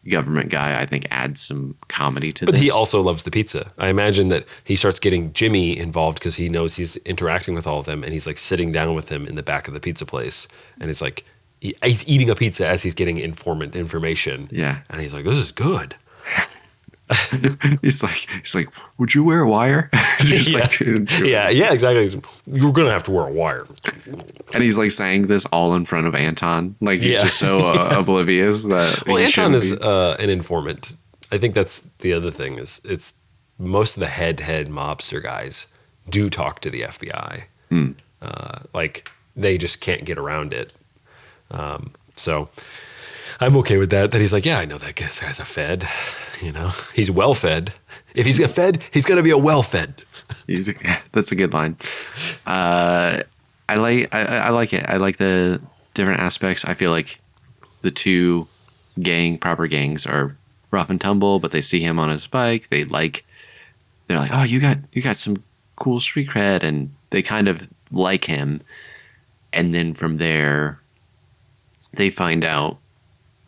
government guy. I think adds some comedy to But he this. also loves the pizza. I imagine that he starts getting Jimmy involved because he knows he's interacting with all of them, and he's like sitting down with him in the back of the pizza place, and it's like he's eating a pizza as he's getting informant information. Yeah, And he's like, "This is good." he's like, would you wear a wire? Just Yeah, like, yeah, exactly. You're gonna have to wear a wire. and he's like saying this all in front of Anton. Like he's Yeah. just so oblivious that Well, he Anton shouldn't is be. an informant. I think that's the other thing is it's most of the head mobster guys do talk to the FBI. Hmm. Like they just can't get around it. So I'm okay with that. That he's like, yeah, I know that guy's a Fed. He's well fed. If he's a Fed, he's gonna be a well fed. He's that's a good line. I like it. I like the different aspects. I feel like the two proper gangs are rough and tumble, but they see him on his bike. They're like, oh, you got some cool street cred, and they kind of like him. And then from there, they find out.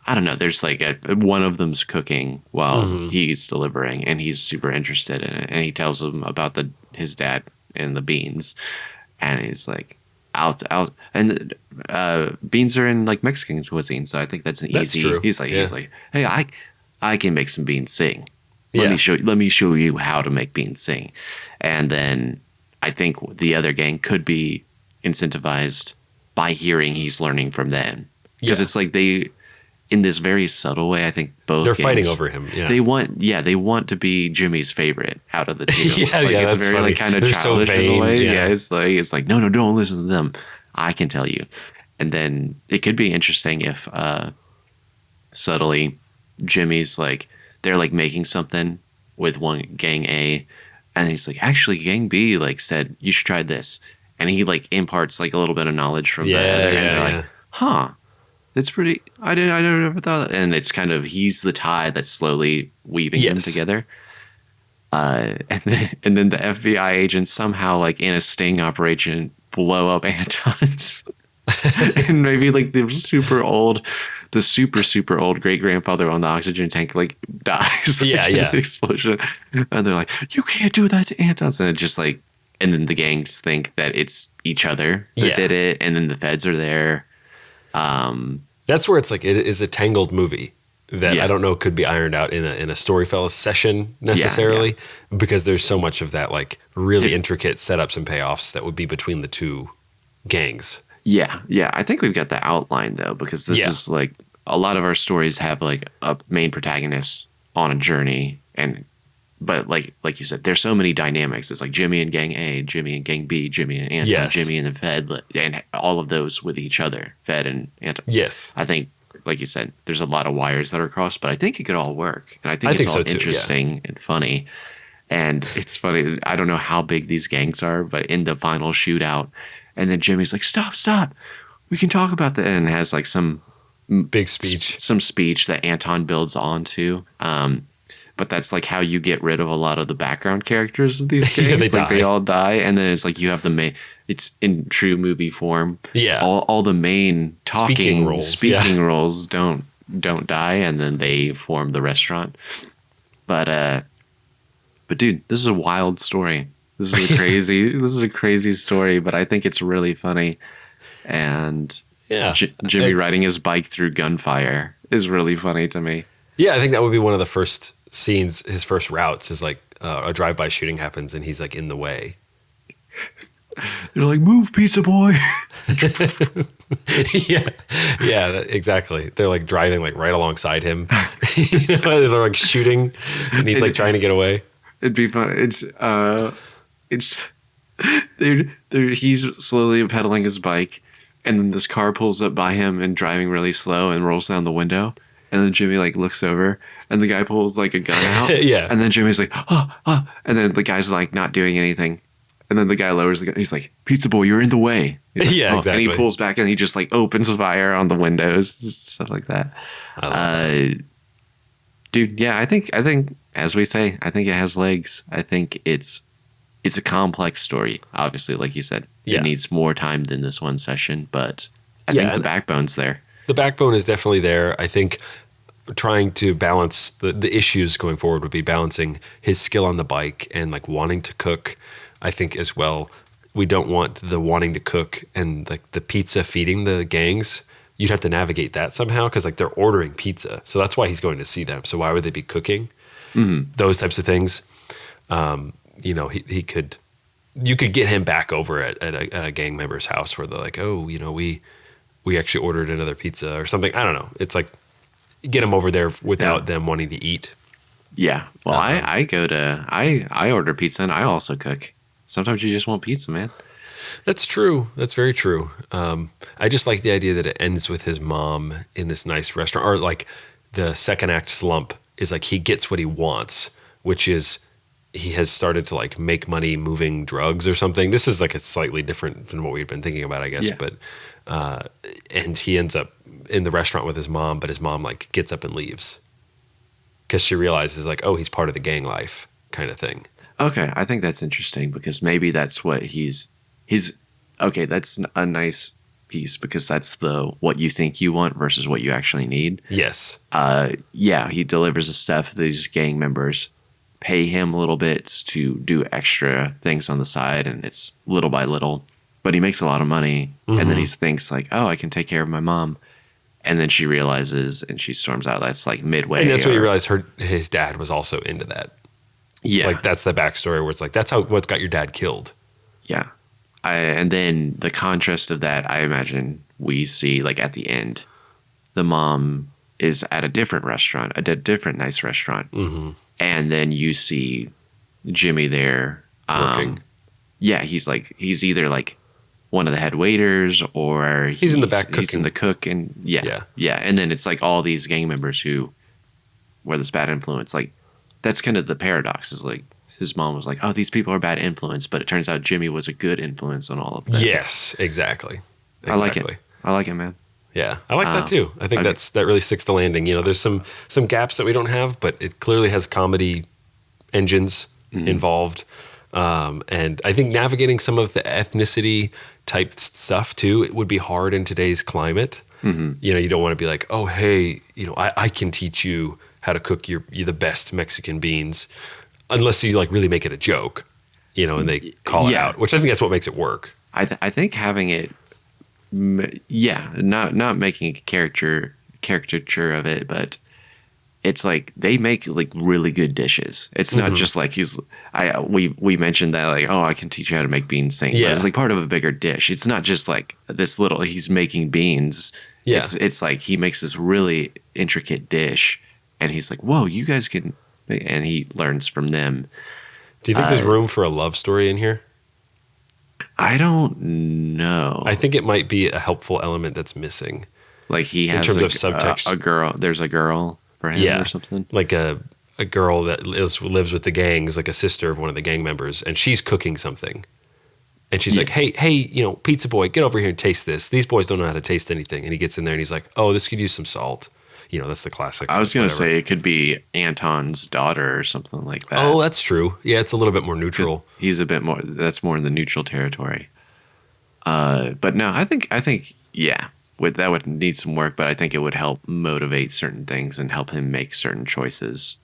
I don't know. There's like one of them's cooking while he's delivering, and he's super interested in it. And he tells them about his dad and the beans, and he's like, out. And beans are in like Mexican cuisine, so I think that's an That's easy. true. He's Yeah. like, hey, I can make some beans sing. Yeah. Let me show you how to make beans sing. And then I think the other gang could be incentivized by hearing he's learning from them, because Yeah. it's like in this very subtle way, I think both They're fighting gangs, over him. Yeah. they want to be Jimmy's favorite out of the two. Yeah, like yeah, it's that's very funny. like kind of They're so childish in a vain, way. yeah. Yeah, it's like no, don't listen to them. I can tell you. And then it could be interesting if subtly Jimmy's like they're like making something with one gang A, and he's like, actually gang B like said you should try this, and he like imparts like a little bit of knowledge from the Yeah, other, yeah, and they're yeah. like, huh. That's pretty. I never thought. And it's kind of he's the tie that's slowly weaving them Yes. together. And then the FBI agents somehow, like in a sting operation, blow up Anton's, and maybe like the super old great grandfather on the oxygen tank like dies. Yeah, like, in yeah. an explosion, and they're like, "You can't do that to Anton's," and it just like, and then the gangs think that it's each other that Yeah. did it, and then the feds are there. That's where it's like it is a tangled movie that Yeah. I don't know could be ironed out in a StoryFellas session necessarily, because there's so much of that like really intricate setups and payoffs that would be between the two gangs. Yeah, yeah. I think we've got the outline though, because this Yeah. is like a lot of our stories have like a main protagonist on a journey, but like you said, there's so many dynamics. It's like Jimmy and Gang A, Jimmy and Gang B, Jimmy and Anton, Yes. Jimmy and the Fed, and all of those with each other, Fed and Anton. Yes. I think, like you said, there's a lot of wires that are crossed, but I think it could all work, and I think I it's think all so too, yeah. interesting and funny. And it's funny. I don't know how big these gangs are, but in the final shootout, and then Jimmy's like, "Stop! We can talk about that," and has like some Big speech. some speech that Anton builds onto. But that's like how you get rid of a lot of the background characters of these Yeah, gangs. they Like they die. all die, and then it's like you have the main. It's in true movie form. Yeah. All the main Speaking roles, speaking roles don't die, and then they form the restaurant. But dude, this is a wild story. This is a crazy story, but I think it's really funny. And Yeah. Jimmy It's- riding his bike through gunfire is really funny to me. Yeah, I think that would be one of the first scenes. His first routes is like a drive-by shooting happens, and he's like in the way. They're like, "Move, pizza boy." Yeah, Yeah, exactly. They're like driving like right alongside him. They're like shooting, and he's like It, trying to get away. it'd be fun. It's he's slowly pedaling his bike, and then this car pulls up by him and driving really slow and rolls down the window. And then Jimmy like looks over, and the guy pulls like a gun out, Yeah. and then Jimmy's like, oh, oh, and then the guy's like not doing anything, and then the guy lowers the gun. He's like, "Pizza boy, you're in the way." He's like, Yeah, oh, and he exactly. pulls back and he just like opens fire on the windows, just stuff like that. I love that. Uh, dude, yeah, I think as we say, I think it has legs. I think it's a complex story. Obviously, like you said, Yeah. it needs more time than this one session, but I Yeah, think the and backbone's there. the backbone is definitely there. I think trying to balance the issues going forward would be balancing his skill on the bike and like wanting to cook. I think as well, we don't want the wanting to cook and like the pizza feeding the gangs. You'd have to navigate that somehow because like they're ordering pizza, so that's why he's going to see them. So why would they be cooking? Those types of things. He could, you could get him back over at a gang member's house where they're like, oh, we actually ordered another pizza or something. I don't know. It's like get him over there without them wanting to eat. Yeah. Well, I order pizza and I also cook. Sometimes you just want pizza, man. That's true. That's very true. I just like the idea that it ends with his mom in this nice restaurant, or like the second act slump is like he gets what he wants, which is he has started to like make money moving drugs or something. This is like a slightly different than what we've been thinking about, I guess. Yeah. But and he ends up in the restaurant with his mom, but his mom like gets up and leaves because she realizes like, oh, he's part of the gang life kind of thing. Okay, I think that's interesting because maybe that's what he's okay, that's a nice piece because that's the what you think you want versus what you actually need. Yes. Yeah, he delivers the stuff. These gang members pay him a little bit to do extra things on the side, and it's little by little. But he makes a lot of money, and then he thinks like, "Oh, I can take care of my mom." And then she realizes, and she storms out. That's like midway. And that's when you realize his dad was also into that. Yeah, Like that's the backstory where it's like that's what's got your dad killed. yeah. And then the contrast of that, I imagine we see like at the end, the mom is at a different restaurant, different nice restaurant, and then you see Jimmy there Working. Yeah, he's either like one of the head waiters or He's in the back He's in cooking. the cook, and Yeah. and then it's like all these gang members who were this bad influence. Like that's kind of the paradox. Is like his mom was like, "Oh, these people are bad influence," but it turns out Jimmy was a good influence on all of them. Yes, exactly. I like it. I like it, man. Yeah, I like that too. I think okay. that really sticks the landing. There's some gaps that we don't have, but it clearly has comedy engines involved. And I think navigating some of the ethnicity type stuff too, it would be hard in today's climate. You don't want to be like, oh, hey, I can teach you how to cook you the best Mexican beans, unless you like really make it a joke, and they call it out, which I think that's what makes it work. I think having it, not making a caricature of it, but it's like they make like really good dishes. It's not just like we mentioned that like, oh, I can teach you how to make beans thing. Yeah. But it's like part of a bigger dish. It's not just like this little he's making beans. Yeah. It's like he makes this really intricate dish and he's like, whoa, you guys can, and he learns from them. Do you think there's room for a love story in here? I don't know. I think it might be a helpful element that's missing. Like he has terms of subtext. a girl. There's a girl for him or something. Like a girl that lives with the gangs, like a sister of one of the gang members, and she's cooking something. And she's like, hey, pizza boy, get over here and taste this. These boys don't know how to taste anything. And he gets in there and he's like, oh, this could use some salt. That's the classic. I was going to say it could be Anton's daughter or something like that. Oh, that's true. Yeah, it's a little bit more neutral. He's a bit more, that's more in the neutral territory. But no, I think, yeah, that would need some work, but I think it would help motivate certain things and help him make certain choices.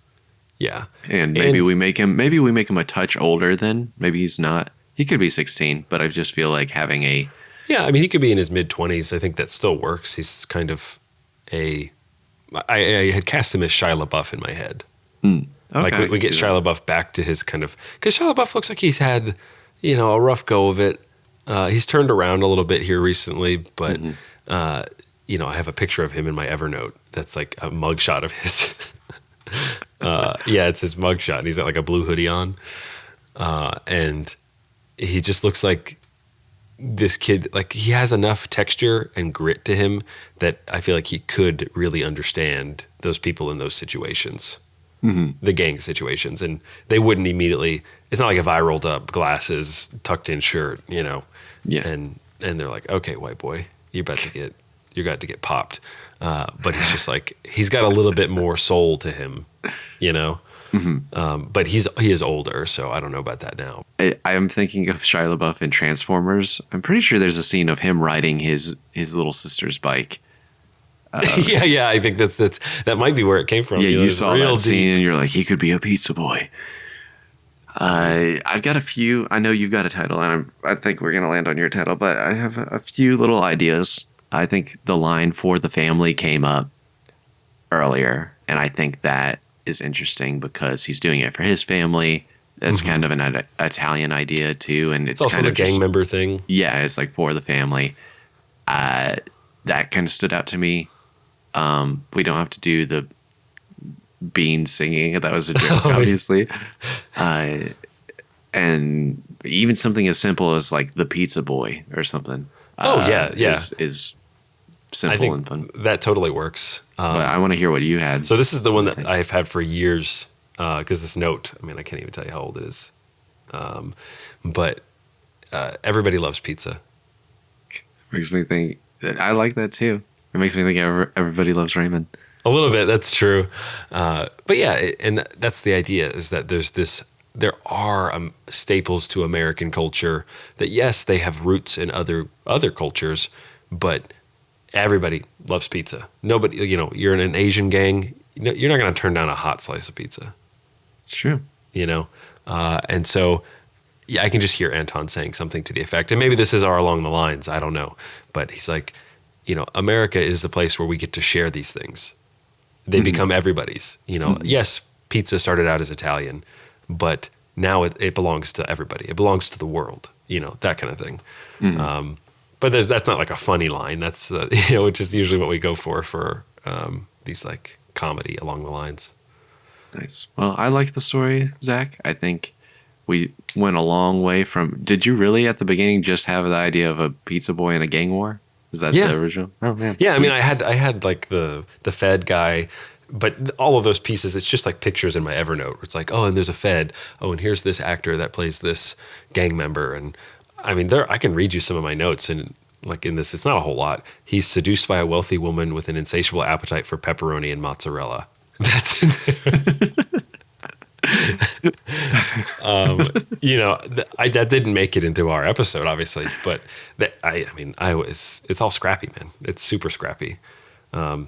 Yeah. And maybe we make him a touch older then. Maybe he's not. He could be 16, but I just feel like having a... Yeah, I mean, he could be in his mid-20s. I think that still works. He's kind of I had cast him as Shia LaBeouf in my head. Okay, like we get Shia LaBeouf back to his kind of... Because Shia LaBeouf looks like he's had, a rough go of it. He's turned around a little bit here recently, but I have a picture of him in my Evernote that's like a mugshot of his. Yeah, it's his mugshot. And he's got like a blue hoodie on. And he just looks like this kid. Like he has enough texture and grit to him that I feel like he could really understand those people in those situations, the gang situations. And they wouldn't immediately, it's not like if I rolled up glasses, tucked in shirt, Yeah. and they're like, okay, white boy, you're about to get popped. But he's just like, he's got a little bit more soul to him, but he is older, so I don't know about that now. I am thinking of Shia LaBeouf in Transformers. I'm pretty sure there's a scene of him riding his little sister's bike. Yeah, I think that might be where it came from. Yeah, you it's saw real that scene deep. and you're like, he could be a pizza boy. I've got a few. I know you've got a title, and I think we're gonna land on your title, but I have a few little ideas. I think the line "for the family" came up earlier, and I think that is interesting because he's doing it for his family. That's kind of an Italian idea too, and it's also kind the of gang member thing. Yeah, it's like for the family. That kind of stood out to me. We don't have to do the Bean singing. That was a joke, obviously. And even something as simple as like the pizza boy or something. Yeah. Is I simple think and fun. that totally works. But I want to hear what you had. So this is the one that I've had for years, because this note, I mean, I can't even tell you how old it is. But everybody loves pizza. Makes me think. I like that too. It makes me think everybody loves ramen. A little bit, that's true. But yeah, and that's the idea, is that there are staples to American culture that, yes, they have roots in other cultures, but everybody loves pizza. Nobody, you're in an Asian gang, you're not going to turn down a hot slice of pizza. It's true. And so, yeah, I can just hear Anton saying something to the effect, and maybe this is along the lines, I don't know, but he's like, America is the place where we get to share these things. They become everybody's, Yes, pizza started out as Italian, but now it belongs to everybody. It belongs to the world, that kind of thing. But that's not like a funny line. That's, which is usually what we go for these like comedy along the lines. Nice. Well, I like the story, Zach. I think we went a long way from. Did you really at the beginning just have the idea of a pizza boy and a gang war? Is that the original? Oh man. Yeah, I mean, I had like the Fed guy, but all of those pieces, it's just like pictures in my Evernote. It's like, oh, and there's a Fed. Oh, and here's this actor that plays this gang member. And I mean, I can read you some of my notes, and like in this, it's not a whole lot. He's seduced by a wealthy woman with an insatiable appetite for pepperoni and mozzarella. That's in there. That didn't make it into our episode, obviously, but it's all scrappy, man. It's super scrappy.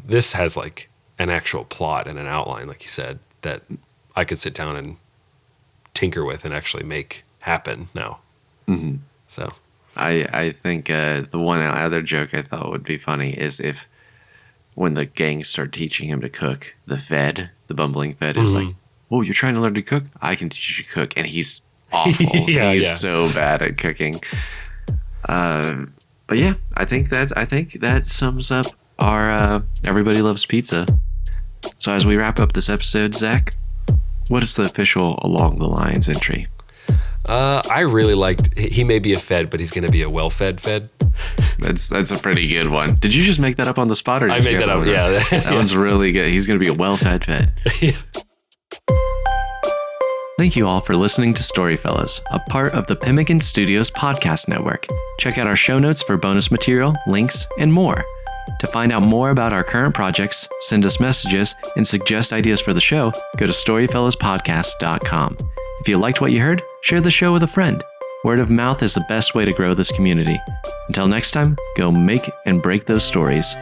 This has like an actual plot and an outline, like you said, that I could sit down and tinker with and actually make happen now. So I think the one other joke I thought would be funny is if when the gang start teaching him to cook, the bumbling Fed is like, "Oh, you're trying to learn to cook? I can teach you to cook," and he's awful. He's so bad at cooking. But yeah, I think that sums up our Everybody Loves Pizza. So as we wrap up this episode, Zach, what is the official Along the Lines entry? I really liked. He may be a Fed, but he's going to be a well-fed Fed. That's a pretty good one. Did you just make that up on the spot, or I made that up? Yeah, that one's really good. He's going to be a well-fed Fed. Yeah. Thank you all for listening to StoryFellas, a part of the Pemmican Studios podcast network. Check out our show notes for bonus material, links, and more. To find out more about our current projects, send us messages, and suggest ideas for the show, go to StoryFellasPodcast.com. If you liked what you heard, share the show with a friend. Word of mouth is the best way to grow this community. Until next time, go make and break those stories.